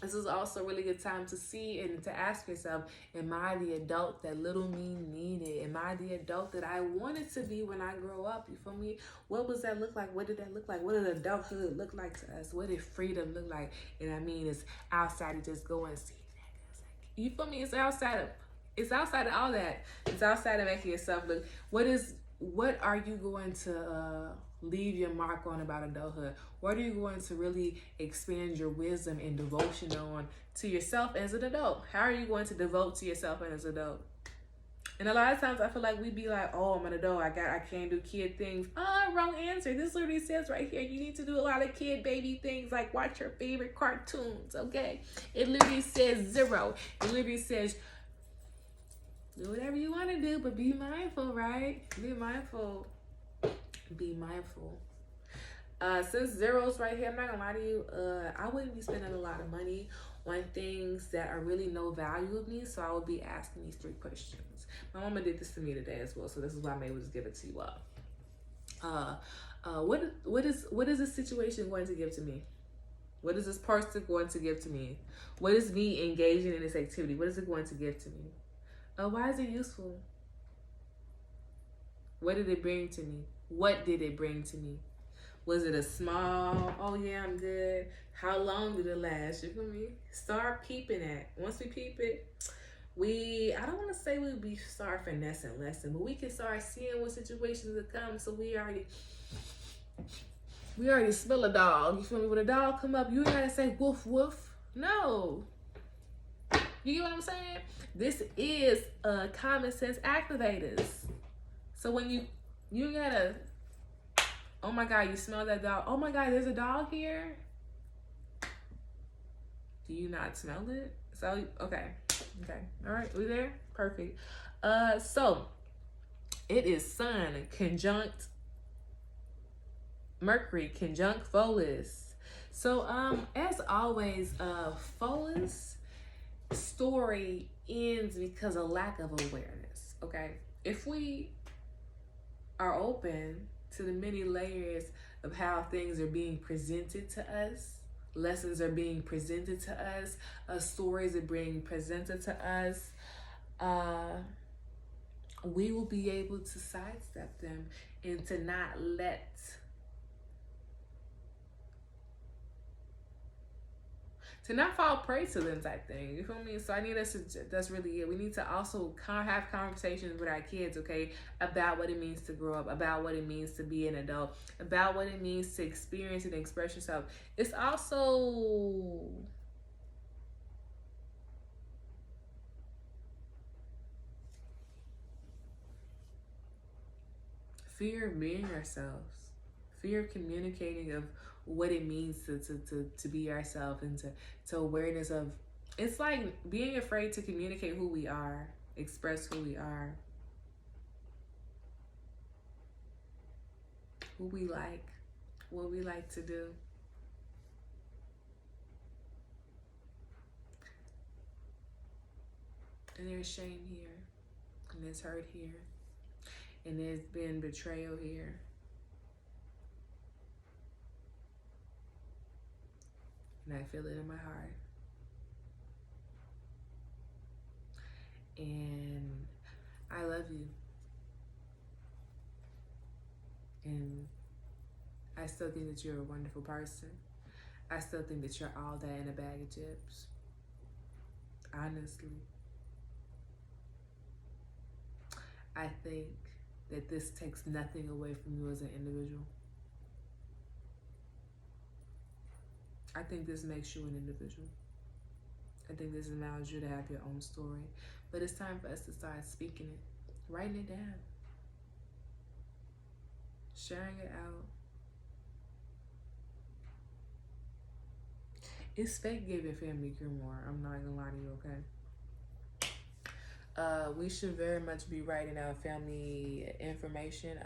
This is also a really good time to see and to ask yourself, am I the adult that little me needed? Am I the adult that I wanted to be when I grow up? You feel me? What does that look like? What did that look like? What did adulthood look like to us? What did freedom look like? And I mean, it's outside of just going and seeing that. You feel me? It's outside of all that. It's outside of making yourself look. What are you going to leave your mark on about adulthood? What are you going to really expand your wisdom and devotion on to yourself as an adult? How are you going to devote to yourself as an adult? And a lot of times I feel like we be like, oh, I'm an adult, I can't do kid things. Wrong answer. This literally says right here, you need to do a lot of kid baby things, like watch your favorite cartoons, okay? It literally says 0. It literally says, do whatever you want to do, but be mindful, right? Be mindful. Be mindful. Since 0's right here, I'm not gonna lie to you, I wouldn't be spending a lot of money on things that are really no value of me, so I would be asking these 3 questions. My mama did this to me today as well, so this is why I'm able to give it to you all. What is this situation going to give to me? What is this person going to give to me? What is me engaging in this activity? What is it going to give to me? Why is it useful? What did it bring to me? What did it bring to me? Was it a small, oh yeah, I'm good? How long did it last? You feel me? Start peeping at. Once we peep it, I don't want to say we start finessing lesson, but we can start seeing what situations will come. So we already smell a dog. You feel me? When a dog come up, you gotta say woof woof. No. You get what I'm saying? This is common sense activators. So when you gotta, oh my God, you smell that dog. Oh my God, there's a dog here. Do you not smell it? So, okay. All right, we there? Perfect. So it is Sun conjunct Mercury conjunct Pholus. So, as always, Pholus story ends because of lack of awareness, okay? If we are open to the many layers of how things are being presented to us, lessons are being presented to us, stories are being presented to us, we will be able to sidestep them and to not fall prey to them type thing. You feel me? So I need us to, that's really it. We need to also have conversations with our kids, okay, about what it means to grow up, about what it means to be an adult, about what it means to experience and express yourself. It's also fear of being ourselves, fear of communicating, of what it means to be ourselves, and to awareness of, it's like being afraid to communicate who we are, express who we are, who we like, what we like to do. And there's shame here, and there's hurt here, and there's been betrayal here. And I feel it in my heart. And I love you. And I still think that you're a wonderful person. I still think that you're all that in a bag of chips. Honestly. I think that this takes nothing away from you as an individual. I think this makes you an individual. I think this allows you to have your own story. But it's time for us to start speaking it, writing it down, sharing it out. It's fake giving family grimoire. I'm not gonna lie to you, okay? We should very much be writing out family information,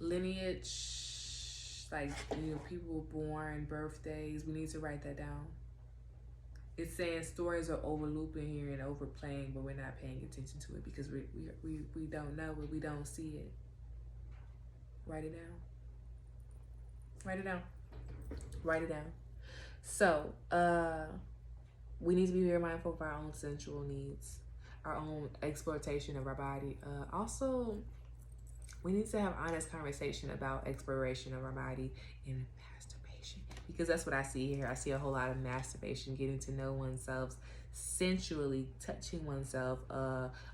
lineage, like, you know, people born, birthdays. We need to write that down. It's saying stories are overlooping here and overplaying, but we're not paying attention to it because we don't know it, we don't see it. Write it down. Write it down. Write it down. So, we need to be very mindful of our own sensual needs, our own exploitation of our body. Also, we need to have honest conversation about exploration of our body and masturbation, because that's what I see here. I see a whole lot of masturbation, getting to know oneself sensually, touching oneself,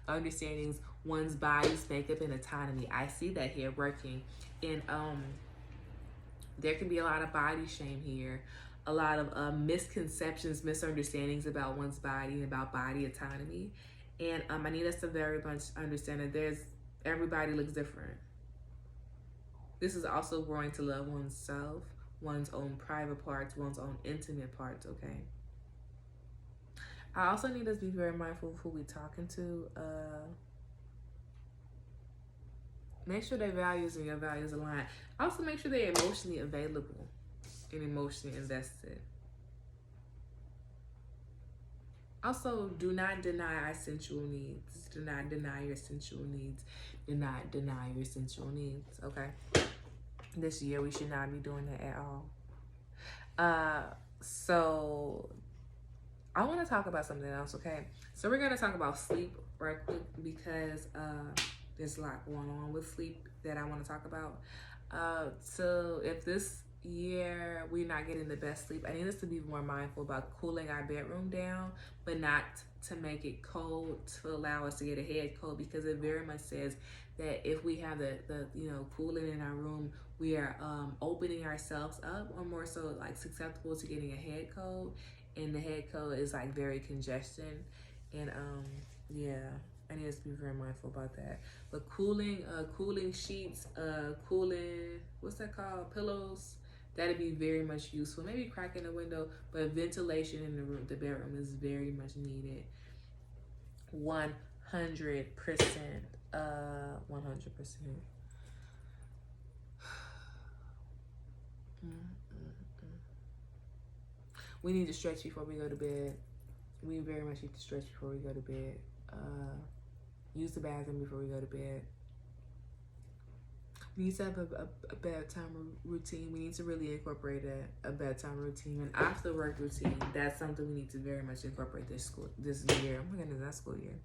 understanding one's body's makeup and autonomy. I see that here working. And there can be a lot of body shame here, a lot of misconceptions, misunderstandings about one's body and about body autonomy. And I need us to very much understand that everybody looks different. This is also growing to love oneself, one's own private parts, one's own intimate parts, okay? I also need us to be very mindful of who we're talking to. Make sure their values and your values align. Also make sure they're emotionally available and emotionally invested. Also, do not deny our sensual needs. Do not deny your sensual needs. Do not deny your sensual needs, okay? This year, we should not be doing that at all. So I want to talk about something else, okay? So we're going to talk about sleep right quick because there's a lot going on with sleep that I want to talk about. So if this year we're not getting the best sleep, I need us to be more mindful about cooling our bedroom down, but not to make it cold to allow us to get a head cold, because it very much says that if we have the cooling in our room, we are opening ourselves up, or more so like susceptible to getting a head cold, and the head cold is like very congestion, and yeah, I need us to be very mindful about that. But cooling sheets, cooling, what's that called, pillows, that'd be very much useful. Maybe cracking the window, but ventilation in the bedroom is very much needed. 100%. 100%. We need to stretch before we go to bed. We very much need to stretch before we go to bed. Use the bathroom before we go to bed. We need to have a bedtime routine. We need to really incorporate a bedtime routine, an after work routine. That's something we need to very much incorporate this year. Oh my goodness, that school year.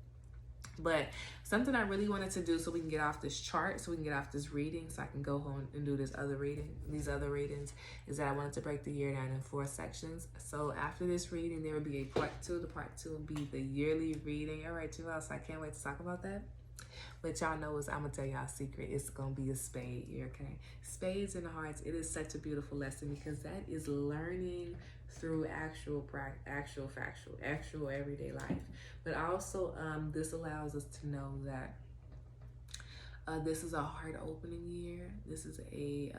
But something I really wanted to do so we can get off this chart, so we can get off this reading, so I can go home and do these other readings, is that I wanted to break the year down in 4 sections. So after this reading, there will be a part 2. The part 2 will be the yearly reading. All right, you all, so I can't wait to talk about that. But y'all know I'm going to tell y'all a secret. It's going to be a spade year, okay? Spades and hearts, it is such a beautiful lesson, because that is learning through actual everyday life. But also, this allows us to know that this is a heart opening year. This is a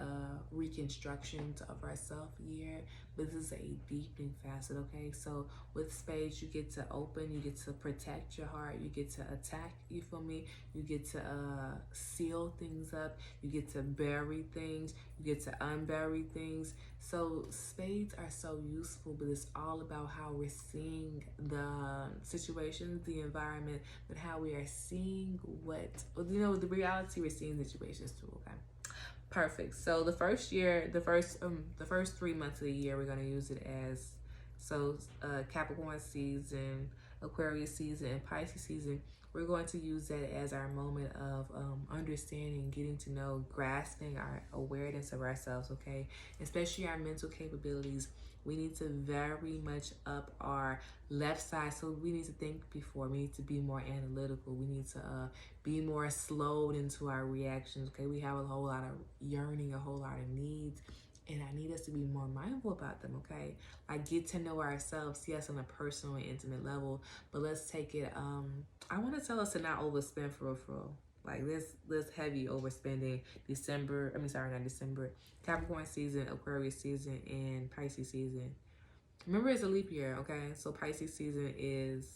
reconstruction of ourself year, but this is a deepening facet, okay? So with spades, you get to open, you get to protect your heart, you get to attack, you feel me? You get to seal things up, you get to bury things, you get to unbury things. So spades are so useful, but it's all about how we're seeing the situations, the environment, but how we are seeing the reality we're seeing situations too, okay? Perfect. So the first 3 months of the year, we're going to use it as, Capricorn season, Aquarius season, and Pisces season. We're going to use that as our moment of understanding, getting to know, grasping our awareness of ourselves, okay? Especially our mental capabilities. We need to very much up our left side. So we need to think before. We need to be more analytical. We need to be more slowed into our reactions, okay? We have a whole lot of yearning, a whole lot of needs, and I need us to be more mindful about them, okay? Like, get to know ourselves, yes, on a personal and intimate level, but let's take it, I want to tell us to not overspend for real. Like, this heavy overspending Capricorn season, Aquarius season, and Pisces season. Remember, it's a leap year, okay? So Pisces season is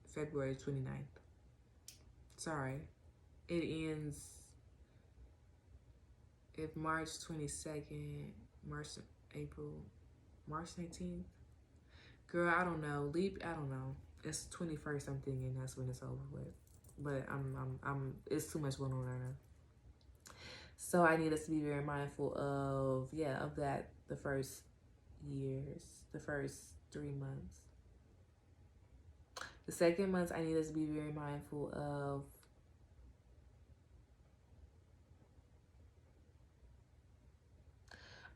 February 29th. Sorry. It ends if March 22nd, April, March 19th. Girl, I don't know. I don't know. It's 21st, I'm thinking that's when it's over with. But it's too much going on right now. So I need us to be very mindful of that, the first 3 months. The second month, I need us to be very mindful of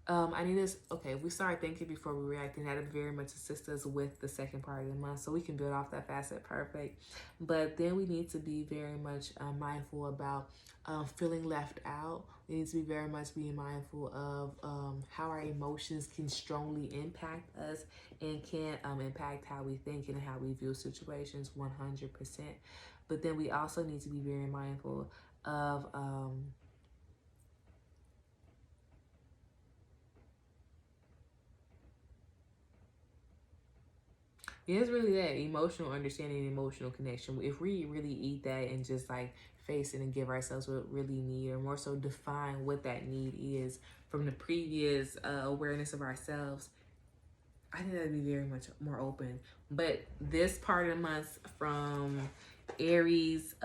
I need us. Okay, we start thinking before we react, and that'll very much assist us with the second part of the month, so we can build off that facet perfect. But then we need to be very much mindful about feeling left out. We need to be very much being mindful of how our emotions can strongly impact us and can impact how we think and how we view situations 100%. But then we also need to be very mindful of yeah, it's really that emotional understanding and emotional connection. If we really eat that and just like face it and give ourselves what we really need, or more so define what that need is from the previous awareness of ourselves, I think that'd be very much more open. But this part of the month from Aries,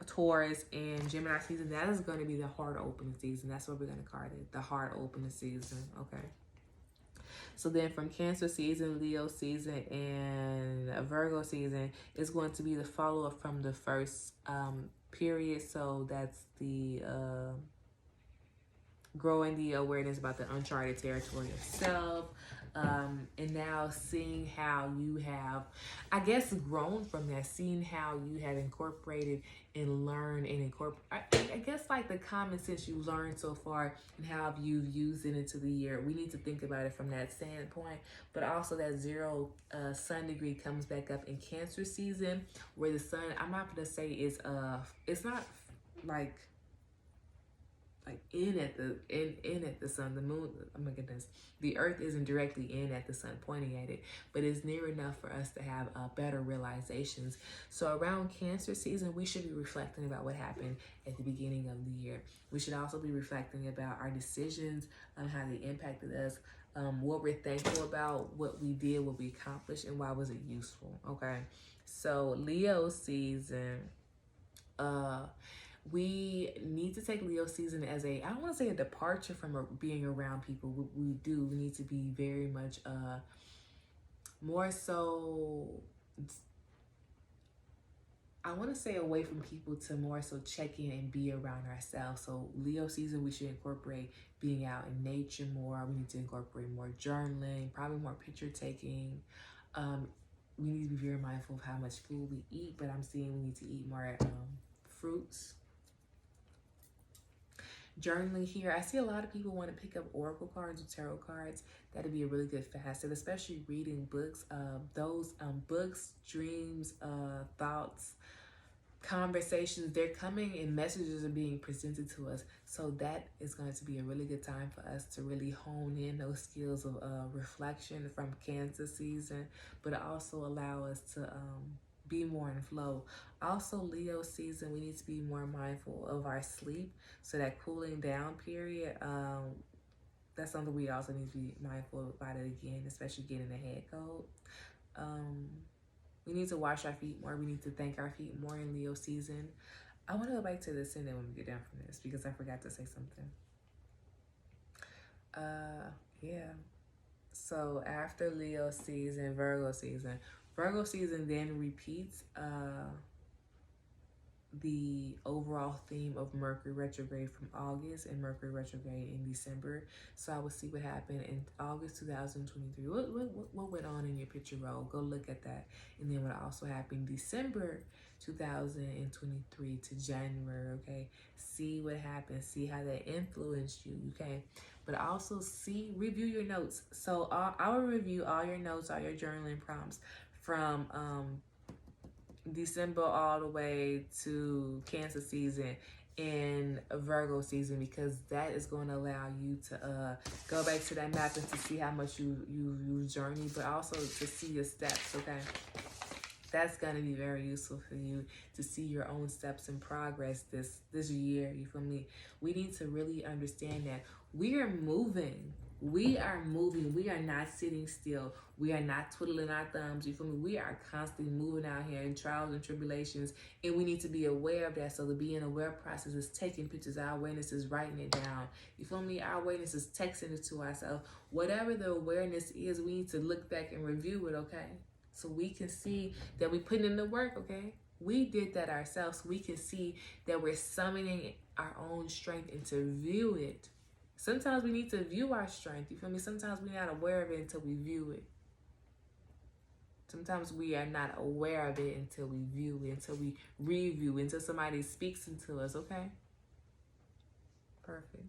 Taurus, and Gemini season, that is going to be the heart opening season. That's what we're going to call it, the heart opening season. Okay. So then from Cancer season, Leo season, and Virgo season is going to be the follow-up from the first period. So that's the growing the awareness about the uncharted territory of self. And now seeing how you have, I guess, grown from that, seeing how you have incorporated and learned and incorporate, I guess, like the common sense you've learned so far and how you've used it into the year. We need to think about it from that standpoint, but also that zero sun degree comes back up in Cancer season, where the sun, I'm not going to say is, it's not like in at the sun, the moon, oh my goodness, the earth isn't directly in at the sun pointing at it, but it's near enough for us to have better realizations. So around Cancer season, we should be reflecting about what happened at the beginning of the year. We should also be reflecting about our decisions, how they impacted us, what we're thankful about, what we did, what we accomplished, and why was it useful. Okay, so Leo season, we need to take Leo season as I don't want to say a departure from being around people. We need to be very much more so, I want to say away from people to more so check in and be around ourselves. So Leo season, we should incorporate being out in nature more. We need to incorporate more journaling, probably more picture taking. We need to be very mindful of how much food we eat, but I'm seeing we need to eat more fruits. Journaling here, I see a lot of people want to pick up oracle cards or tarot cards. That'd be a really good facet, especially reading books. Those books, dreams, thoughts, conversations, they're coming and messages are being presented to us. So that is going to be a really good time for us to really hone in those skills of reflection from Cancer season, but also allow us to be more in flow. Also, Leo season, we need to be more mindful of our sleep. So that cooling down period, that's something we also need to be mindful about it again, especially getting a head cold. We need to wash our feet more. We need to thank our feet more in Leo season. I want to go back to the ascendant when we get down from this because I forgot to say something. Yeah. So after Leo season, Virgo season then repeats the overall theme of Mercury retrograde from August and Mercury retrograde in December. So I will see what happened in August 2023. What went on in your picture roll? Go look at that. And then what also happened December 2023 to January, okay? See what happened. See how that influenced you, okay? But also review your notes. So I will review all your notes, all your journaling prompts from December all the way to Cancer season and Virgo season, because that is going to allow you to go back to that map and to see how much you journey, but also to see your steps, okay? That's going to be very useful for you to see your own steps and progress this year, you feel me? We need to really understand that we are moving. We are moving. We are not sitting still. We are not twiddling our thumbs. You feel me? We are constantly moving out here in trials and tribulations, and we need to be aware of that. So the being aware process is taking pictures. Our awareness is writing it down. You feel me? Our awareness is texting it to ourselves. Whatever the awareness is, we need to look back and review it, okay? So we can see that we put in the work, okay? We did that ourselves. So we can see that we're summoning our own strength and to view it Sometimes we need to view our strength. You feel me? Sometimes we're not aware of it until we view it. Sometimes we are not aware of it until we view it, until we review, until somebody speaks into us, okay? Perfect.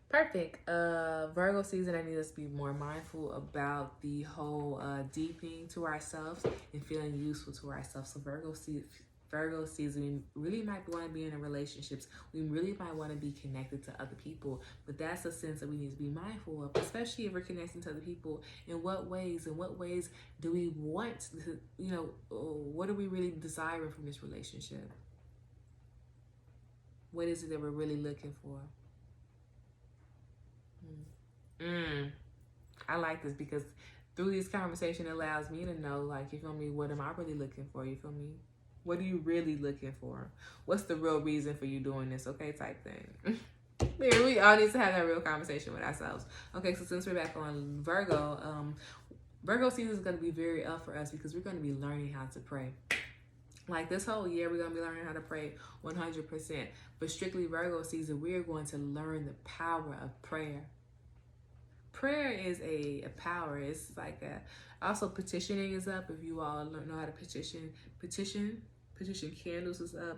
Perfect. Virgo season, I need us to be more mindful about the whole deepening to ourselves and feeling useful to ourselves. So Virgo season, we really might want to be in relationships. We really might want to be connected to other people. But that's a sense that we need to be mindful of, especially if we're connecting to other people. In what ways do we want to, what are we really desiring from this relationship? What is it that we're really looking for? I like this because through this conversation, it allows me to know, like, you feel me, what am I really looking for? You feel me? What are you really looking for? What's the real reason for you doing this? Okay, type thing. We all need to have that real conversation with ourselves. Okay, so since we're back on Virgo, Virgo season is going to be very up for us because we're going to be learning how to pray. Like this whole year, we're going to be learning how to pray 100%. But strictly Virgo season, we are going to learn the power of prayer. Prayer is a power. It's like also petitioning is up. If you all know how to petition candles is up.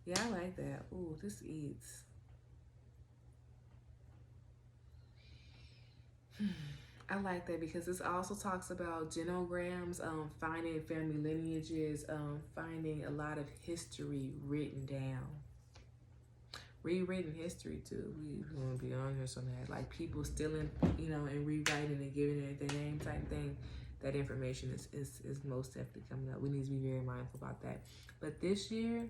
Yeah, I like that. Ooh, this eats. I like that because this also talks about genograms, finding family lineages, finding a lot of history written down. Rewritten history too. We want to be honest on that. Like people stealing, and rewriting and giving it their name type thing. That information is most definitely coming up. We need to be very mindful about that. But this year,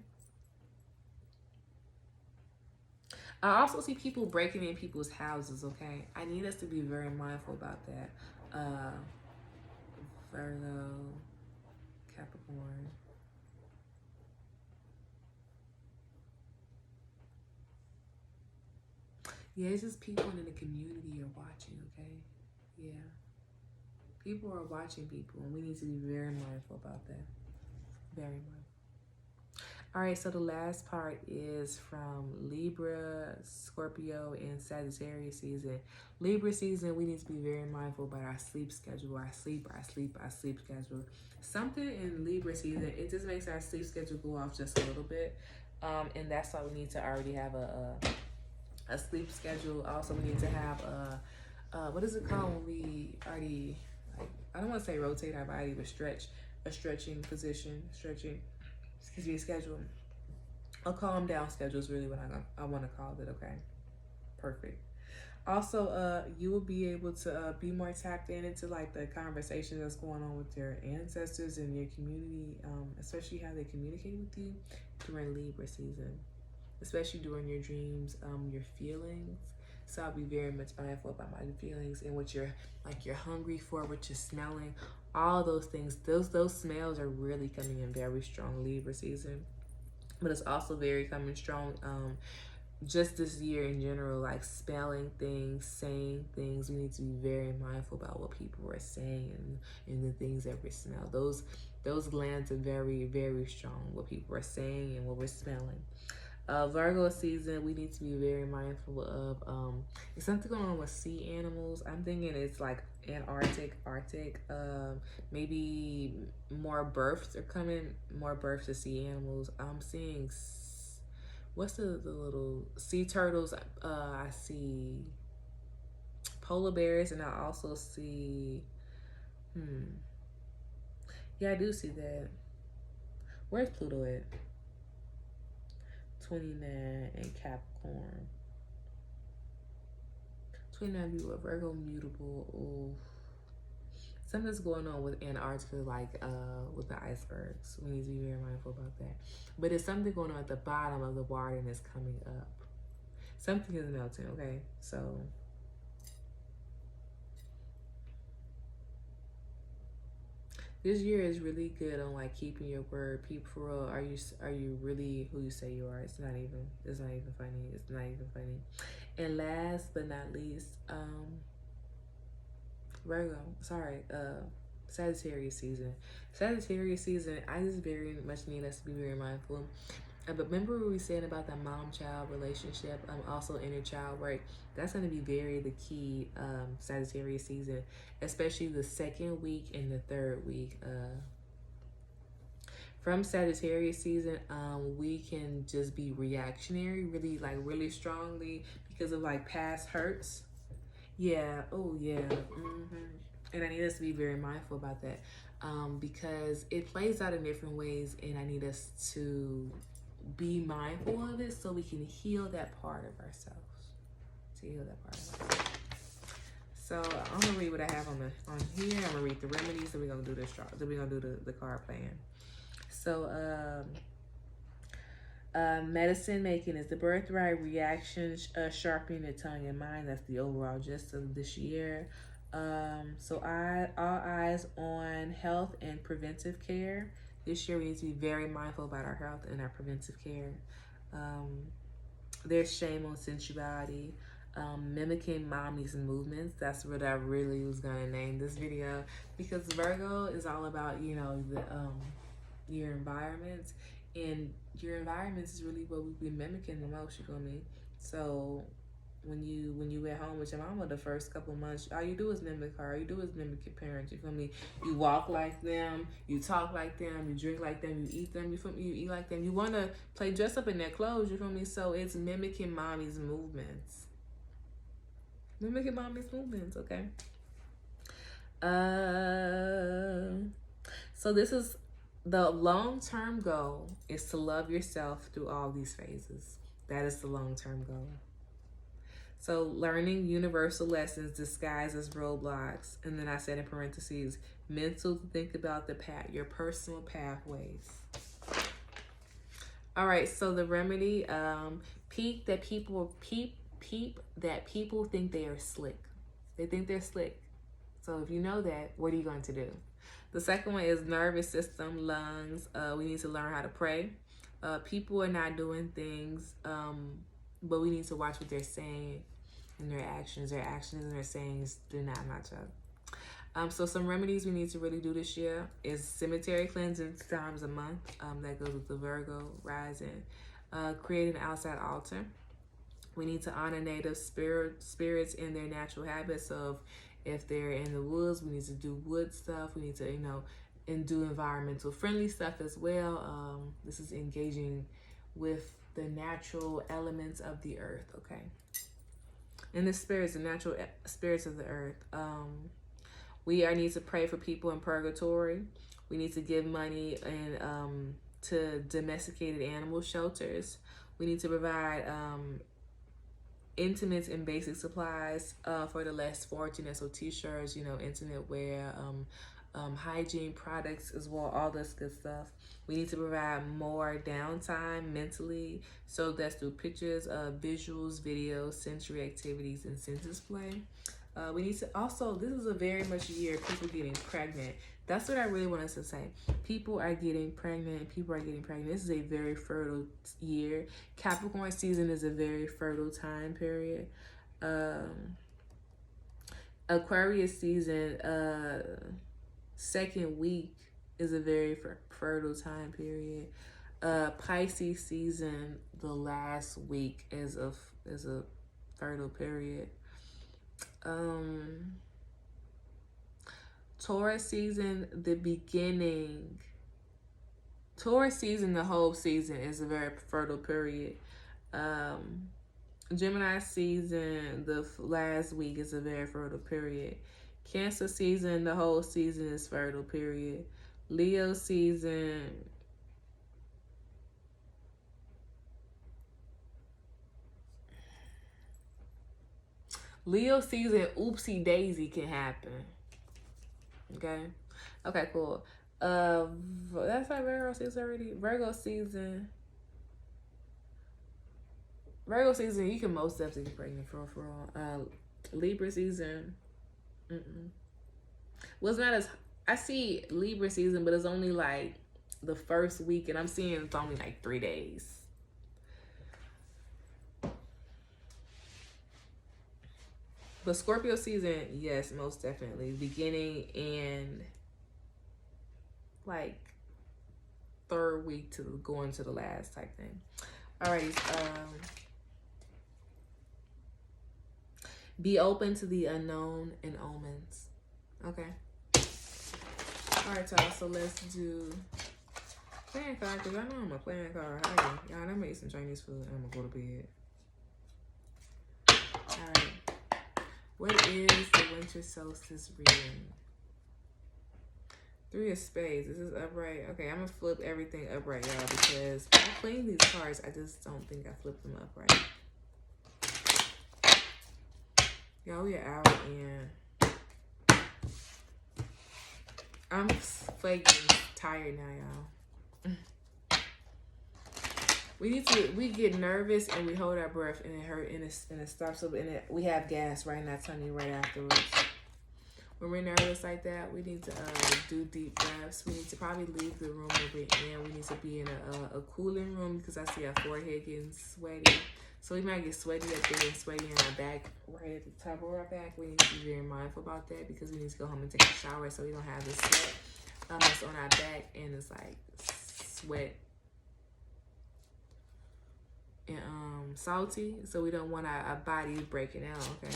I also see people breaking in people's houses, okay? I need us to be very mindful about that. Virgo, Capricorn. Yeah, it's just people in the community are watching, okay? Yeah. People are watching people, and we need to be very mindful about that. Very mindful. All right, so the last part is from Libra, Scorpio, and Sagittarius season. Libra season, we need to be very mindful about our sleep schedule, our sleep schedule. Something in Libra season, it just makes our sleep schedule go off just a little bit. And that's why we need to already have a sleep schedule. Also, we need to have what is it called when we already, like, I don't want to say rotate our body, but a stretching position, schedule. A calm down schedule is really what I want to call it, okay? Perfect. Also, you will be able to be more tapped into like the conversation that's going on with your ancestors and your community, especially how they communicate with you during Libra season, especially during your dreams, your feelings. So I'll be very much mindful about my feelings and what you're hungry for, what you're smelling, all those things. Those smells are really coming in very strong Libra season, but it's also very coming strong just this year in general, like spelling things, saying things. We need to be very mindful about what people are saying and the things that we smell. Those glands are very, very strong, what people are saying and what we're smelling. Virgo season, we need to be very mindful of is something going on with sea animals. I'm thinking it's like Arctic. Maybe more births are coming, more births of sea animals. I'm seeing what's the little sea turtles. I see polar bears, and I also see yeah, I do see that. Where's Pluto at? 29 and Capricorn. 29 be with Virgo mutable. Ooh. Something's going on with Antarctica, like with the icebergs. We need to be very mindful about that. But it's something going on at the bottom of the water and it's coming up. Something is melting, okay? So this year is really good on like keeping your word. People, for real, are you really who you say you are? It's not even funny. And last but not least, Virgo, sorry, Sagittarius season. Sagittarius season, I just very much need us to be very mindful. But remember what we said about that mom-child relationship, also inner child work. That's going to be very the key Sagittarius season, especially the second week and the third week. From Sagittarius season, we can just be reactionary, really strongly because of like past hurts. Yeah. Oh, yeah. And I need us to be very mindful about that because it plays out in different ways, and I need us to be mindful of it so we can heal that part of ourselves. So I'm gonna read what I have on here. I'm gonna read the remedies. Then we're gonna do the card plan. So medicine making is the birthright reaction, sharpening the tongue and mind. That's the overall gist of this year. So all eyes on health and preventive care. This year we need to be very mindful about our health and our preventive care. There's shame on sensuality. Mimicking mommy's movements. That's what I really was gonna name this video, because Virgo is all about, you know, the your environment, and your environment is really what we've been mimicking the most, you feel me? So when you at home with your mama the first couple months, all you do is mimic her, all you do is mimic your parents, you feel me? You walk like them, you talk like them, you drink like them, you eat them, you feel me? You eat like them, you want to play dress up in their clothes, you feel me? So it's mimicking mommy's movements. Okay? So this is the long-term goal, is to love yourself through all these phases. That is the long-term goal. So learning universal lessons disguised as roadblocks. And then I said in parentheses, mental to think about the path, your personal pathways. All right, so the remedy, peep that people think they are slick. They think they're slick. So if you know that, what are you going to do? The second one is nervous system, lungs. We need to learn how to pray. People are not doing things, but we need to watch what they're saying and their actions. Their actions and their sayings do not match up. So some remedies we need to really do this year is cemetery cleansing times a month. That goes with the Virgo rising. Create an outside altar. We need to honor native spirits in their natural habits. So if they're in the woods, we need to do wood stuff. We need to, and do environmental friendly stuff as well. This is engaging with the natural elements of the earth, okay? And the spirits, the natural spirits of the earth. We need to pray for people in purgatory. We need to give money and to domesticated animal shelters. We need to provide intimate and basic supplies for the less fortunate. So t-shirts, intimate wear, hygiene products as well, all this good stuff. We need to provide more downtime mentally. So that's through pictures, visuals, videos, sensory activities, and senses play. We need to also, this is a very much a year of people getting pregnant. That's what I really want us to say. People are getting pregnant. This is a very fertile year. Capricorn season is a very fertile time period. Aquarius season, second week is a very fertile time period. Pisces season, the last week is a fertile period. Taurus season, the beginning. Taurus season, the whole season is a very fertile period. Gemini season, the last week is a very fertile period. Cancer season, the whole season is fertile period. Leo season, oopsie daisy can happen. Okay, cool. That's like Virgo season already. Virgo season, you can most definitely get pregnant for all. Libra season, well, it's not as, I see Libra season, but it's only like the first week, and I'm seeing it's only like 3 days. But Scorpio season, yes, most definitely. Beginning and like 3rd week to going to the last type thing. Alrighty, be open to the unknown and omens. Okay. Alright, y'all, so let's do playing card, because I know I'm a playing card. Y'all, I made some Chinese food and I'm gonna go to bed. Alright. What is the winter solstice reading? 3 of spades. This is upright. Okay, I'm gonna flip everything upright, y'all, because I clean these cards. I just don't think I flipped them upright. Y'all, we an hour in. I'm flaking tired now, y'all. We get nervous and we hold our breath and it hurt and it stops up and we have gas right in that tummy right afterwards. When we're nervous like that, we need to do deep breaths. We need to probably leave the room we're in. We need to be in a cooling room because I see our forehead getting sweaty. So we might get sweaty up there and sweaty in our back, right at the top of our back. We need to be very mindful about that because we need to go home and take a shower so we don't have the sweat that's on our back and it's like sweat and salty. So we don't want our body breaking out, okay?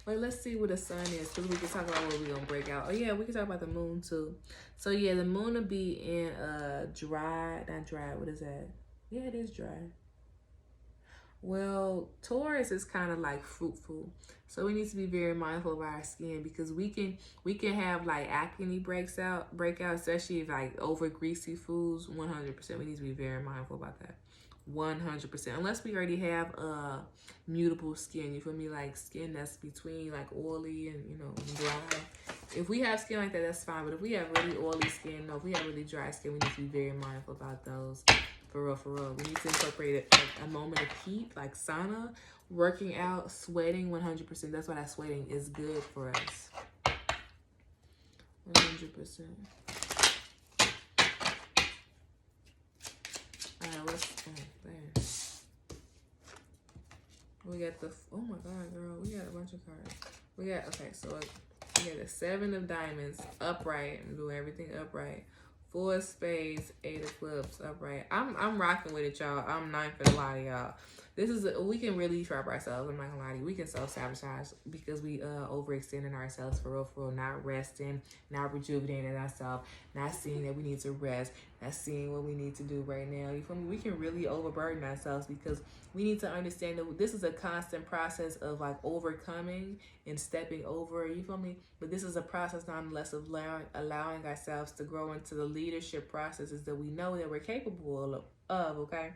Wait, let's see what the sun is because we can talk about what we're going to break out. Oh, yeah, we can talk about the moon too. So, yeah, the moon will be in not dry, what is that? Yeah, it is dry. Well, Taurus is kind of like fruitful. So we need to be very mindful of our skin because we can have like acne breakout, especially if like over greasy foods. 100%. We need to be very mindful about that. 100%. Unless we already have mutable skin, you feel me? Like skin that's between like oily and dry. If we have skin like that, that's fine. But if we have really oily skin, if we have really dry skin, we need to be very mindful about those. For real. We need to incorporate a moment of heat, like sauna, working out, sweating 100%. That's why that sweating is good for us. 100%. We got the, oh my God, girl. We got a bunch of cards. Okay, so we got the 7 of diamonds, upright. I'm doing everything upright. 4 of spades, 8 of clubs, upright. I'm rocking with it, y'all. I'm not for a lot of y'all. We can really trap ourselves. I'm not gonna lie to you. We can self-sabotage because we overextending ourselves for real, not resting, not rejuvenating ourselves, not seeing that we need to rest, not seeing what we need to do right now. You feel me? We can really overburden ourselves because we need to understand that this is a constant process of like overcoming and stepping over. You feel me? But this is a process nonetheless of allowing ourselves to grow into the leadership processes that we know that we're capable of, okay?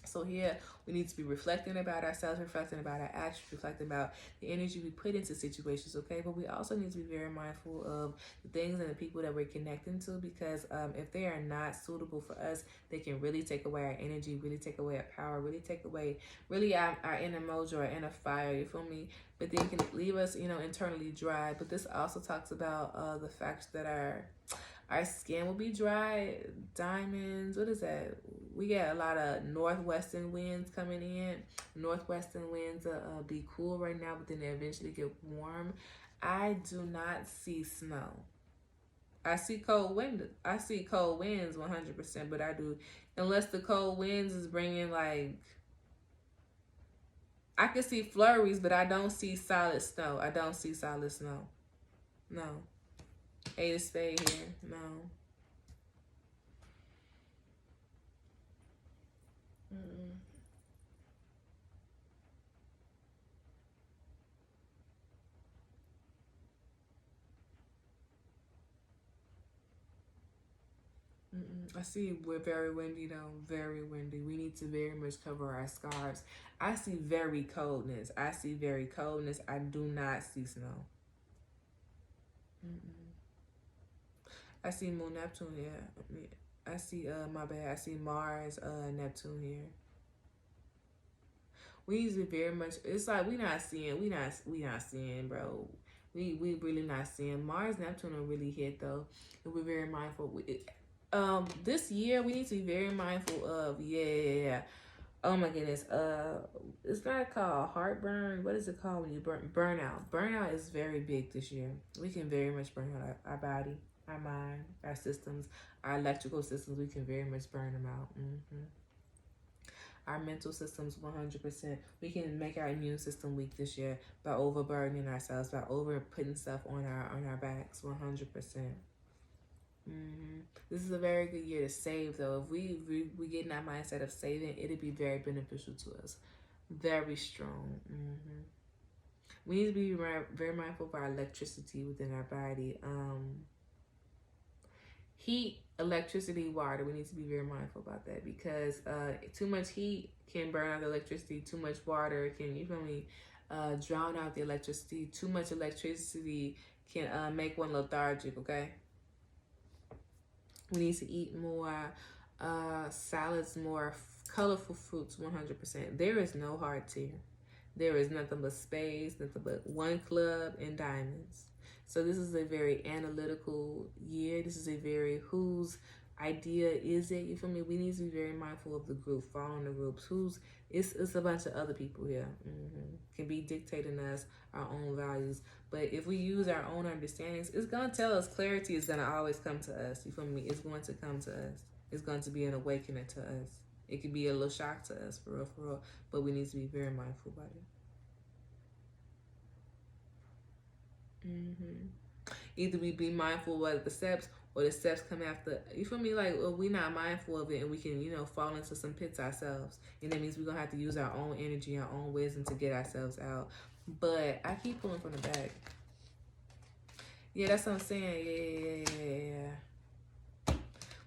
So here, we need to be reflecting about ourselves, reflecting about our actions, reflecting about the energy we put into situations, okay? But we also need to be very mindful of the things and the people that we're connecting to because if they are not suitable for us, they can really take away our energy, really take away our power, really take away our inner mojo, our inner fire, you feel me? But they can leave us, internally dry. But this also talks about the fact that our skin will be dry. Diamonds, what is that? We got a lot of northwestern winds coming in. Northwestern winds be cool right now, but then they eventually get warm. I do not see snow. I see cold winds 100%, but I do, unless the cold winds is bringing like, I can see flurries, but I don't see solid snow. No. 8 of spades here. No. I see we're very windy though, very windy. We need to very much cover our scarves. I see very coldness. I do not see snow. I see Moon, Neptune, yeah. I see, my bad, I see Mars, Neptune here. We need to very much, it's like we not seeing, bro. We really not seeing. Mars, Neptune will really hit though. And we're very mindful. This year we need to be very mindful of, oh my goodness, it's not called heartburn. What is it called when you burnout? Burnout is very big this year. We can very much burn out our body. our mind, our systems, our electrical systems, we can very much burn them out. Our mental systems, 100%. We can make our immune system weak this year by overburdening ourselves, by over putting stuff on our backs, 100%. This is a very good year to save, though. If we get in that mindset of saving, it'll be very beneficial to us. Very strong. We need to be very mindful of our electricity within our body. Heat, electricity, water. We need to be very mindful about that, because too much heat can burn out the electricity. Too much water can, you feel me, drown out the electricity. Too much electricity can make one lethargic, okay? We need to eat more salads, more colorful fruits, 100%. There is no hearts here. There is nothing but spades, nothing but one club and diamonds. So this is a very analytical year. This is a very, whose idea is it? You feel me? We need to be very mindful of the group, following the groups. It's a bunch of other people here. Can be dictating us our own values. But if we use our own understandings, it's going to tell us, clarity is going to always come to us. You feel me? It's going to come to us. It's going to be an awakening to us. It could be a little shock to us, for real. But we need to be very mindful about it. Either we be mindful of the steps, or the steps come after. You feel me? Like, well, we're not mindful of it, and we can, fall into some pits ourselves. And that means we're going to have to use our own energy, our own wisdom to get ourselves out. But I keep pulling from the back. Yeah, that's what I'm saying. Yeah.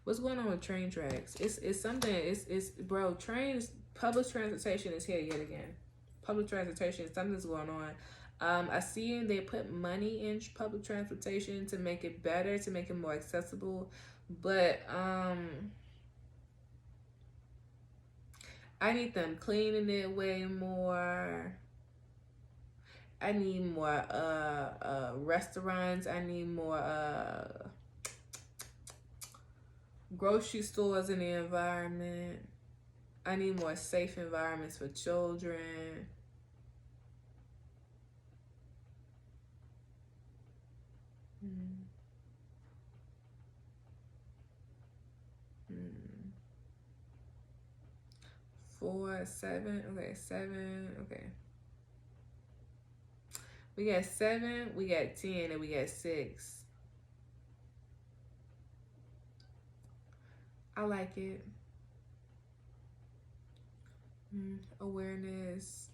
What's going on with train tracks? It's something. It's bro. Trains, public transportation is here yet again. Public transportation, something's going on. I see they put money in public transportation to make it better, to make it more accessible. But I need them cleaning it way more. I need more restaurants. I need more grocery stores in the environment. I need more safe environments for children. Four, 7, okay, 7, okay. We got 7, we got 10, and we got 6. I like it. Awareness,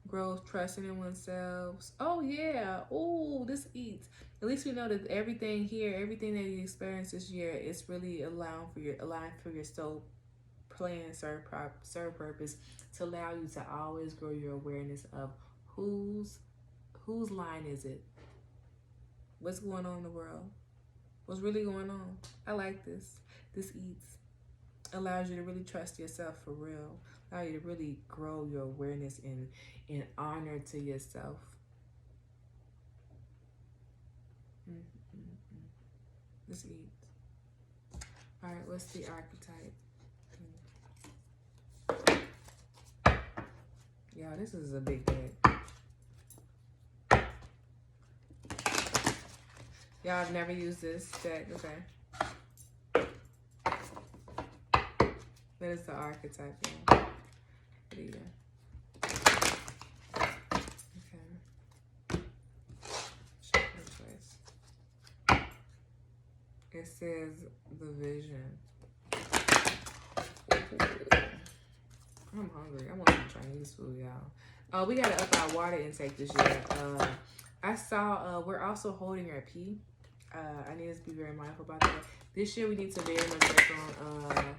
growth, trusting in oneself. Oh yeah. Oh, this eats. At least we know that everything here, everything that you experience this year, is really aligned for your soul plan, serve purpose, to allow you to always grow your awareness of whose line is it? What's going on in the world? What's really going on? I like this. This eats. Allows you to really trust yourself for real. Allow you to really grow your awareness in honor to yourself. This eats. All right, what's the archetype? Y'all, this is a big deck. Y'all have never used this deck, okay? What is the archetype, y'all? What do you got? Okay. Shuffle choice. It says the vision. I'm hungry. I want some Chinese food, y'all. We gotta up our water intake this year. I saw we're also holding our pee. I need us to be very mindful about that. This year we need to very much work on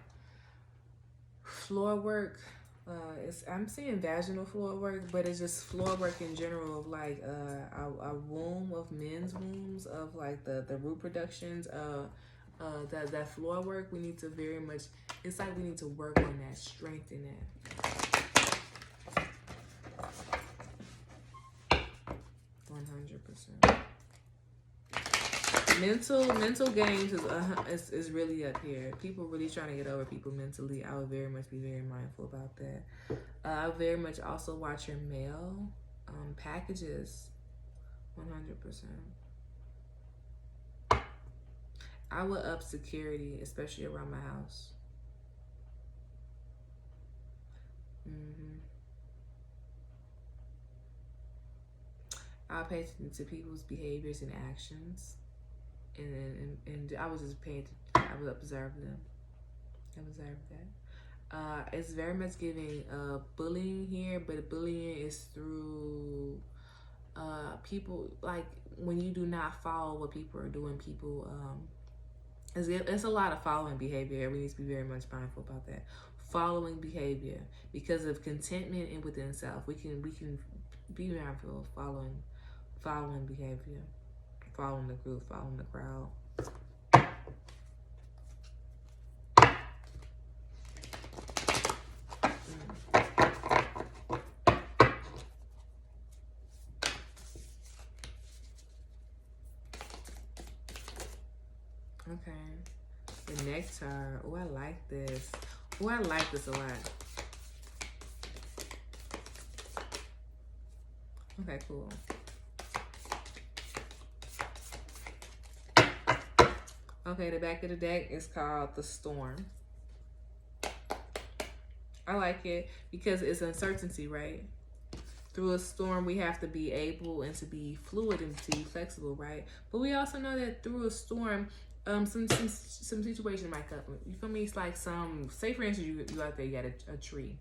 floor work. I'm seeing vaginal floor work, but it's just floor work in general, of like a womb, of men's wombs, of like the reproductions, that floor work. We need to very much, it's like we need to work on that, strengthen that. 100%. Mental games is really up here. People really trying to get over people mentally. I would very much be very mindful about that. I would very much also watch your mail packages. 100%. I would up security, especially around my house. I'll pay attention to people's behaviors and actions, and I was just paying. I would observe them. Observe that. It's very much giving bullying here, but bullying is through people, like when you do not follow what people are doing. People, it's a lot of following behavior. We need to be very much mindful about that. Following behavior because of contentment and within self. We can be mindful of following behavior, following the group, following the crowd. Okay. The nectar. Oh, I like this. Oh, I like this a lot. Okay, cool. Okay, the back of the deck is called the Storm. I like it because it's uncertainty, right? Through a storm, we have to be able and to be fluid and to be flexible, right? But we also know that through a storm, some situation might come. You feel me? It's like say for instance, you out there, you got a tree.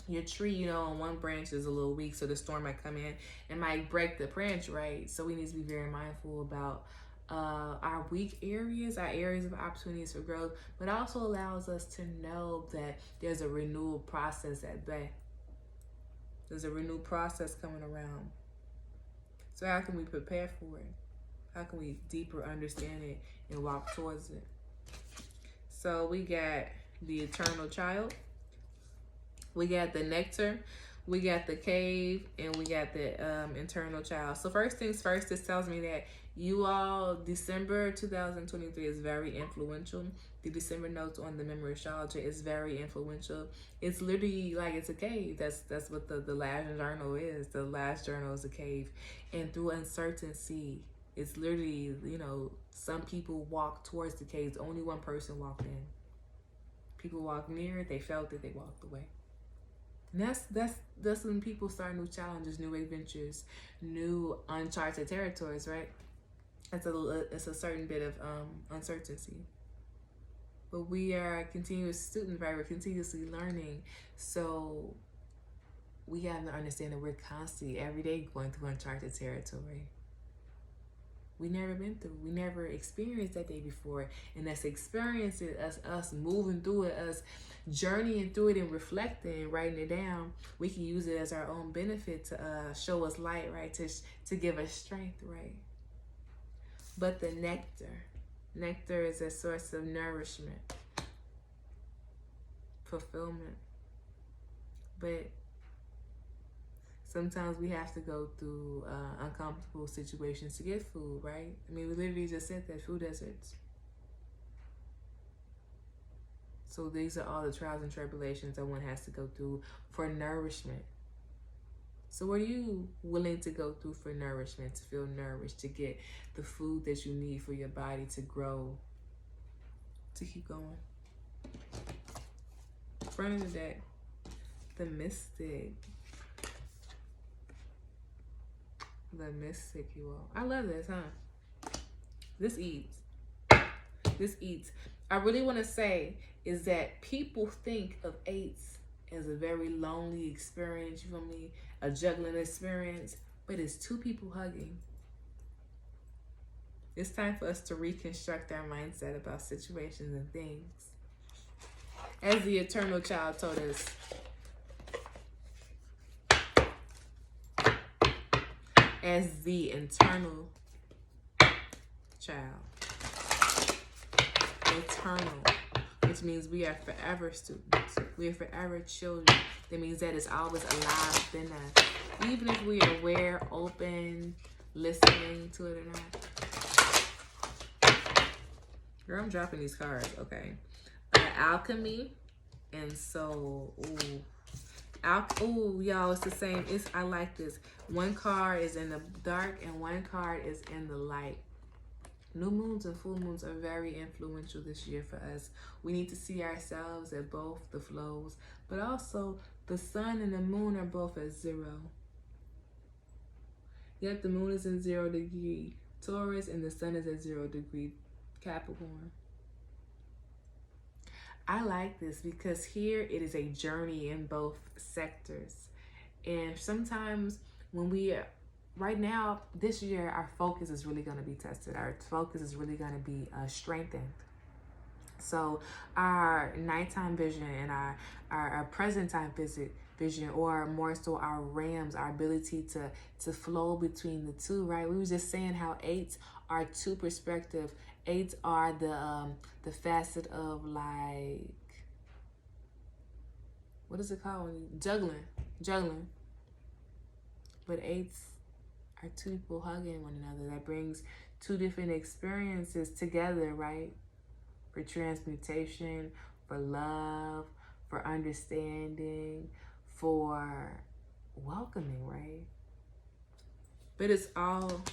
Your tree, you know, on one branch is a little weak, so the storm might come in and might break the branch, right? So we need to be very mindful about our weak areas, our areas of opportunities for growth, but also allows us to know that there's a renewal process at bay. There's a renewed process coming around. So how can we prepare for it? How can we deeper understand it and walk towards it? So we got the eternal child. We got the nectar. We got the cave. And we got the eternal child. So first things first, this tells me that you all, December 2023 is very influential. The December notes on the memory astrology is very influential. It's literally like it's a cave. That's what the last journal is. The last journal is a cave. And through uncertainty, it's literally, you know, some people walk towards the caves. Only one person walked in. People walked near it. They felt it. They walked away. And that's when people start new challenges, new adventures, new uncharted territories, right? It's a certain bit of uncertainty. But we are a continuous student, right? We're continuously learning. So we have to understand that we're constantly, every day, going through uncharted territory. We never been through. We never experienced that day before. And that's experiencing us moving through it, us journeying through it and reflecting, writing it down. We can use it as our own benefit to show us light, right? To give us strength, right? But the nectar is a source of nourishment, fulfillment. But sometimes we have to go through uncomfortable situations to get food, right? I mean, we literally just said that, food deserts. So these are all the trials and tribulations that one has to go through for nourishment. So what are you willing to go through for nourishment, to feel nourished, to get the food that you need for your body to grow, to keep going? Front of the deck, the Mystic. The Mystic, you all. I love this, huh? This eats. This eats. I really want to say is that people think of eights as a very lonely experience, you feel me? A juggling experience, but it's two people hugging. It's time for us to reconstruct our mindset about situations and things. As the eternal child told us, as the eternal child. Eternal, which means we are forever students. We are forever children. That means that it's always alive within us. Even if we are aware, open, listening to it or not. Girl, I'm dropping these cards, okay. Alchemy and soul. Ooh, y'all, it's the same. I like this. One card is in the dark and one card is in the light. New moons and full moons are very influential this year for us. We need to see ourselves at both the flows, but also the sun and the moon are both at 0. Yet the moon is in 0 degree Taurus and the sun is at 0 degree Capricorn. I like this because here it is a journey in both sectors. And sometimes when right now, this year, our focus is really going to be tested. Our focus is really going to be strengthened. So our nighttime vision and our present time vision, or more so our rams, our ability to flow between the two, right? We were just saying how 8s are 2 perspective. 8s are the facet of, like, what is it called? Juggling. But 8s are 2 people hugging one another. That brings 2 different experiences together, right? For transmutation, for love, for understanding, for welcoming, right? But it's all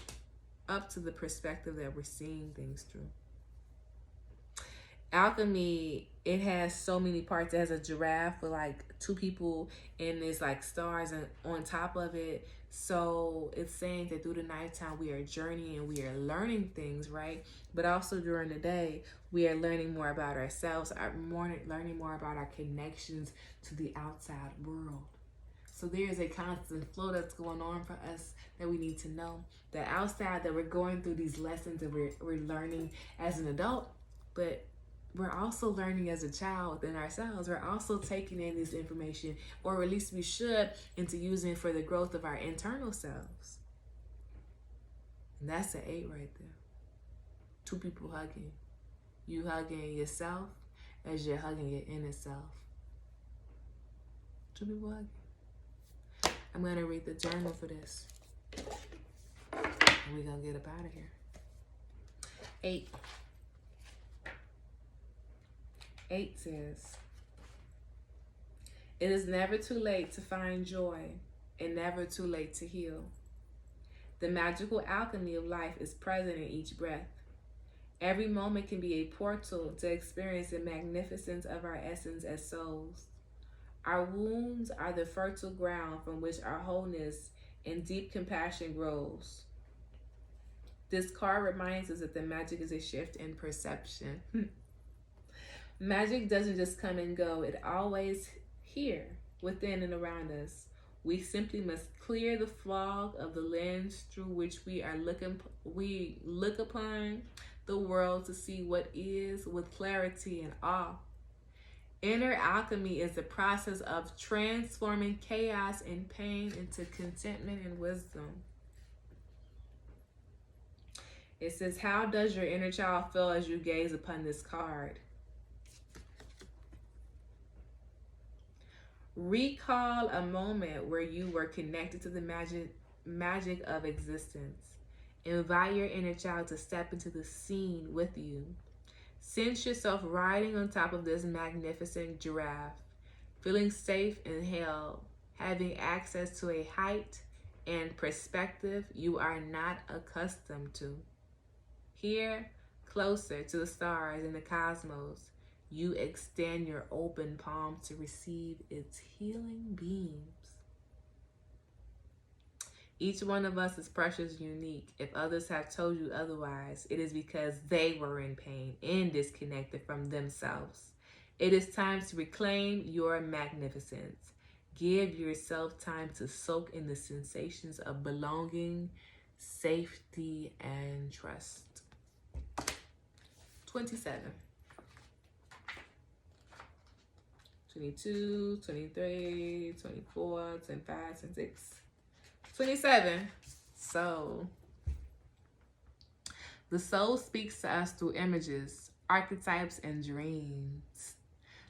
up to the perspective that we're seeing things through. Alchemy, it has so many parts. It has a giraffe with like 2 people, and there's like stars on top of it. So it's saying that through the nighttime we are journeying, we are learning things, right? But also during the day, we are learning more about ourselves, learning more about our connections to the outside world. So there's a constant flow that's going on for us that we need to know. The outside, that we're going through these lessons that we're learning as an adult, but we're also learning as a child within ourselves. We're also taking in this information, or at least we should, into using it for the growth of our internal selves. And that's an 8 right there. 2 people hugging. You hugging yourself as you're hugging your inner self. 2 people hugging. I'm going to read the journal for this. And we're going to get up out of here. 8. 8 says, it is never too late to find joy and never too late to heal. The magical alchemy of life is present in each breath. Every moment can be a portal to experience the magnificence of our essence as souls. Our wounds are the fertile ground from which our wholeness and deep compassion grows. This card reminds us that the magic is a shift in perception. Magic doesn't just come and go. It always here, within and around us. We simply must clear the fog of the lens through which we look upon the world to see what is with clarity and awe. Inner alchemy is the process of transforming chaos and pain into contentment and wisdom. It says, how does your inner child feel as you gaze upon this card? Recall a moment where you were connected to the magic of existence. Invite your inner child to step into the scene with you. Sense yourself riding on top of this magnificent giraffe, feeling safe and held, having access to a height and perspective you are not accustomed to. Here, closer to the stars and the cosmos, you extend your open palm to receive its healing beams. Each one of us is precious and unique. If others have told you otherwise, it is because they were in pain and disconnected from themselves. It is time to reclaim your magnificence. Give yourself time to soak in the sensations of belonging, safety, and trust. 27. 22, 23, 24, 25, 26, 27. So, the soul speaks to us through images, archetypes, and dreams.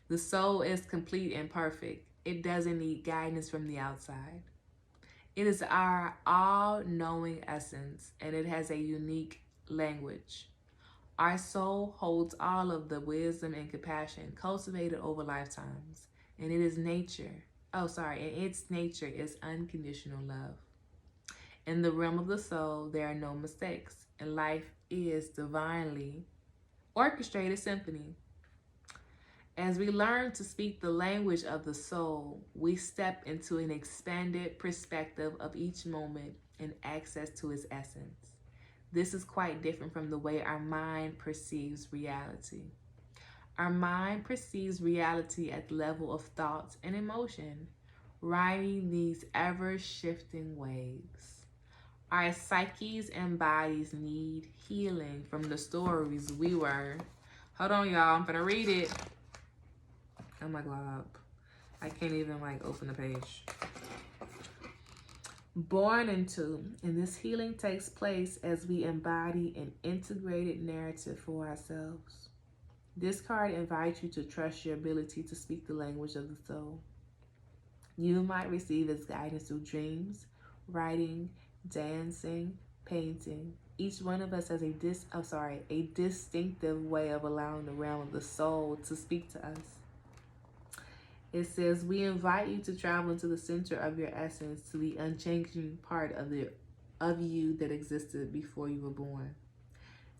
The soul is complete and perfect. It doesn't need guidance from the outside. It is our all-knowing essence, and it has a unique language. Our soul holds all of the wisdom and compassion cultivated over lifetimes, and its nature is unconditional love. In the realm of the soul, there are no mistakes, and life is divinely orchestrated symphony. As we learn to speak the language of the soul, we step into an expanded perspective of each moment and access to its essence. This is quite different from the way our mind perceives reality. Our mind perceives reality at the level of thoughts and emotion, riding these ever-shifting waves. Our psyches and bodies need healing from the stories we were. Hold on, y'all. I'm gonna read it. Oh my God. I can't even open the page. Born into, and this healing takes place as we embody an integrated narrative for ourselves. This card invites you to trust your ability to speak the language of the soul. You might receive its guidance through dreams, writing, dancing, painting. Each one of us has a distinctive way of allowing the realm of the soul to speak to us. It says, we invite you to travel into the center of your essence, to the unchanging part of you that existed before you were born.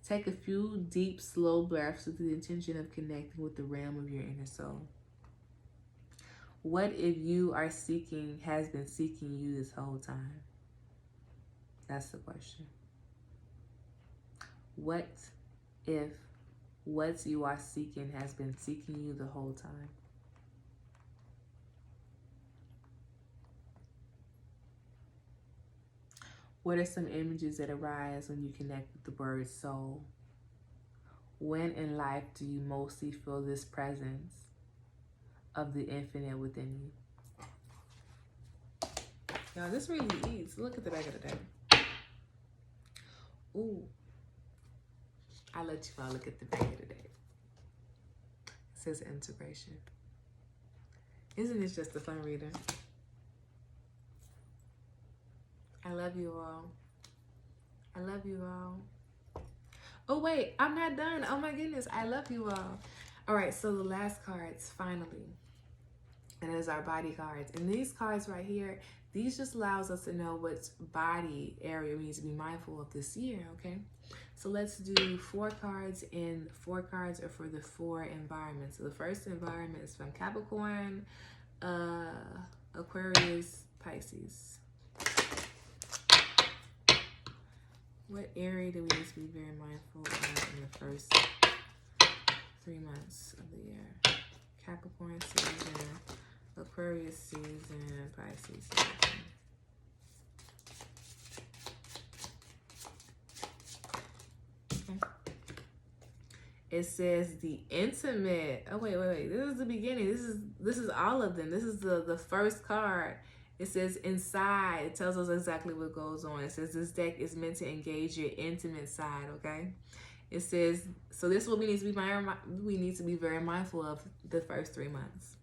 Take a few deep, slow breaths with the intention of connecting with the realm of your inner soul. What if you are seeking, has been seeking you this whole time? That's the question. What if what you are seeking has been seeking you the whole time? What are some images that arise when you connect with the word soul? When in life do you mostly feel this presence of the infinite within you? Y'all, this really is. Look at the back of the deck. Ooh. I'll let you all look at the back of the deck. It says integration. Isn't this just a fun reader? I love you all. I love you all. Oh, wait, I'm not done. Oh, my goodness. I love you all. All right, so the last cards, finally. And it is our body cards. And these cards right here, these just allows us to know what body area we need to be mindful of this year, okay? So let's do 4 cards, and 4 cards are for the 4 environments. So the first environment is from Capricorn, Aquarius, Pisces. What area do we need to be very mindful of in the first 3 months of the year? Capricorn season, Aquarius season, Pisces season. Okay. It says the intimate. Oh, wait. This is the beginning. This is all of them. This is the first card. It says inside. It tells us exactly what goes on. It says this deck is meant to engage your intimate side, okay? It says, so this is what we need to be very mindful of the first 3 months.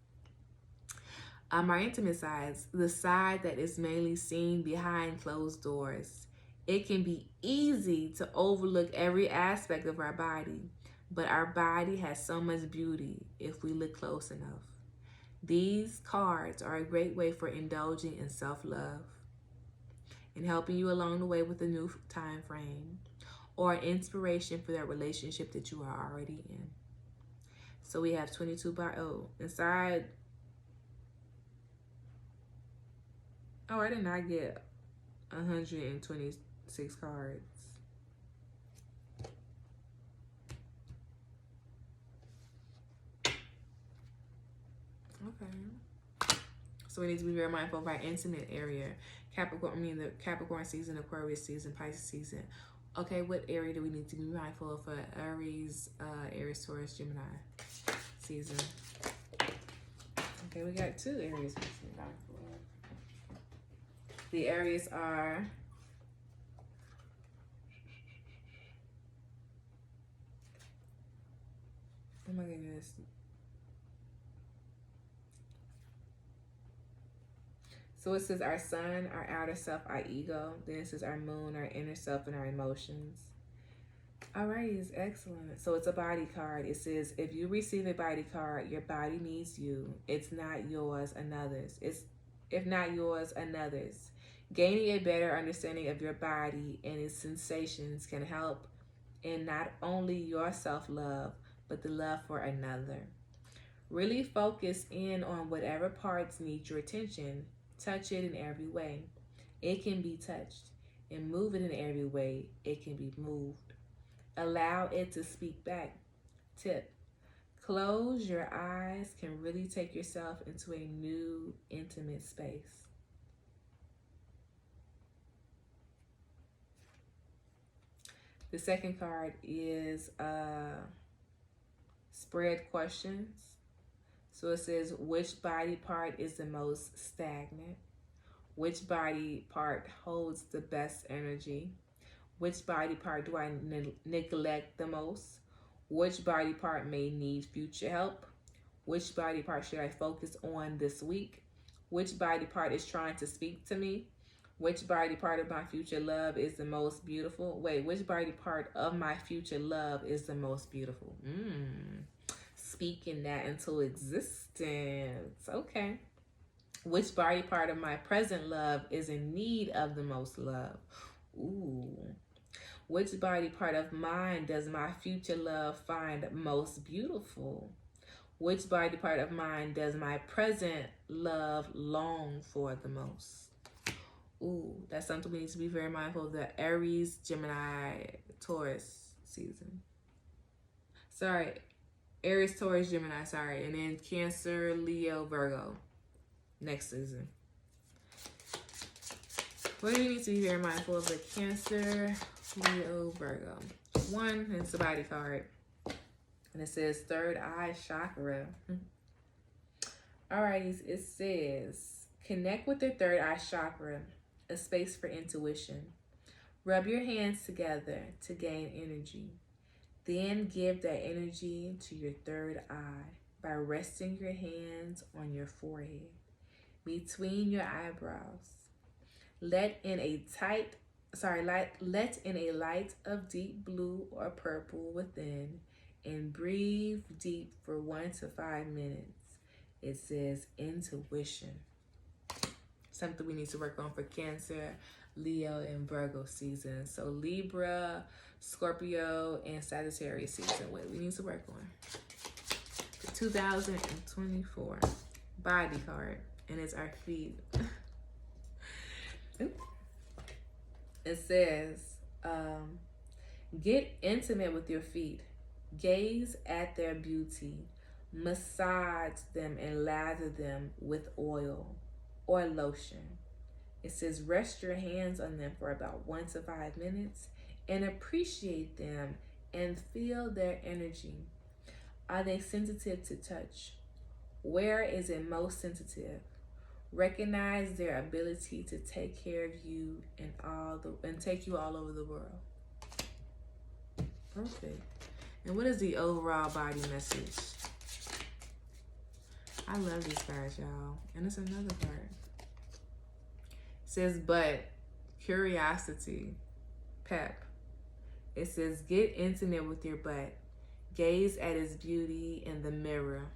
Our intimate sides, the side that is mainly seen behind closed doors. It can be easy to overlook every aspect of our body, but our body has so much beauty if we look close enough. These cards are a great way for indulging in self-love and helping you along the way with a new time frame or inspiration for that relationship that you are already in. So we have 22 by inside. Oh, I did not get 126 cards. Okay. So we need to be very mindful of our intimate area. The Capricorn season, Aquarius season, Pisces season. Okay, what area do we need to be mindful of for Aries, Taurus, Gemini season? Okay, we got 2 areas we need to be mindful of. The areas are oh my goodness. So it says our sun, our outer self, our ego. Then it says our moon, our inner self, and our emotions. Alrighty, it's excellent. So it's a body card. It says, if you receive a body card, your body needs you. It's not yours, another's. If not yours, another's. Gaining a better understanding of your body and its sensations can help in not only your self-love, but the love for another. Really focus in on whatever parts need your attention. Touch it in every way it can be touched, and move it in every way it can be moved. Allow it to speak back. Tip: close your eyes can really take yourself into a new, intimate space. The second card is spread questions. So it says, which body part is the most stagnant? Which body part holds the best energy? Which body part do I neglect the most? Which body part may need future help? Which body part should I focus on this week? Which body part is trying to speak to me? Which body part of my future love is the most beautiful? Wait, which body part of my future love is the most beautiful? Speaking that into existence. Okay. Which body part of my present love is in need of the most love? Ooh. Which body part of mine does my future love find most beautiful? Which body part of mine does my present love long for the most? Ooh, that's something we need to be very mindful of. The Aries, Gemini, Taurus season. Sorry, Aries, Taurus, Gemini, sorry. And then Cancer, Leo, Virgo next season. What do we need to be very mindful of? The Cancer, Leo, Virgo. One, it's a body card. And it says third eye chakra. Alrighty, it says connect with the third eye chakra, a space for intuition. Rub your hands together to gain energy. Then give that energy to your third eye by resting your hands on your forehead, between your eyebrows. Let in a light of deep blue or purple within, and breathe deep for 1 to 5 minutes. It says intuition. Something we need to work on for Cancer, Leo, and Virgo season. So Libra, Scorpio, and Sagittarius season. What we need to work on. For 2024 body card, and it's our feet. It says, get intimate with your feet. Gaze at their beauty. Massage them and lather them with oil or lotion. It says rest your hands on them for about 1 to 5 minutes and appreciate them and feel their energy. Are they sensitive to touch? Where is it most sensitive? Recognize their ability to take care of you and take you all over the world. Perfect. And what is the overall body message? I love these cards, y'all. And it's another card. It says, but curiosity, pep. It says, get intimate with your butt. Gaze at its beauty in the mirror.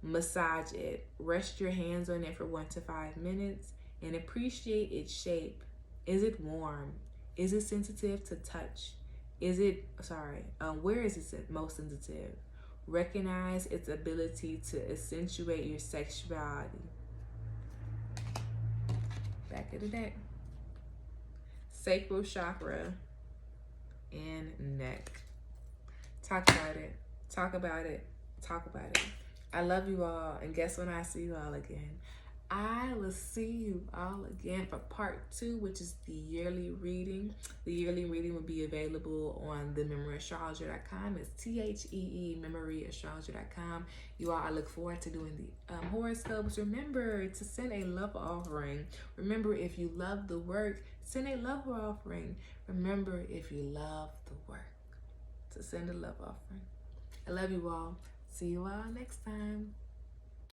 Massage it. Rest your hands on it for 1 to 5 minutes and appreciate its shape. Is it warm? Is it sensitive to touch? Where is it most sensitive? Recognize its ability to accentuate your sexuality. Back of the deck. Sacral chakra and neck. Talk about it. Talk about it. Talk about it. I love you all, and guess when I see you all again? I will see you all again for part 2, which is the yearly reading. The yearly reading will be available on the memoryastrologer.com. It's THEE, memoryastrologer.com. You all, I look forward to doing the horoscopes. Remember to send a love offering. Remember, if you love the work, send a love offering. Remember, if you love the work, to send a love offering. I love you all. See you all next time.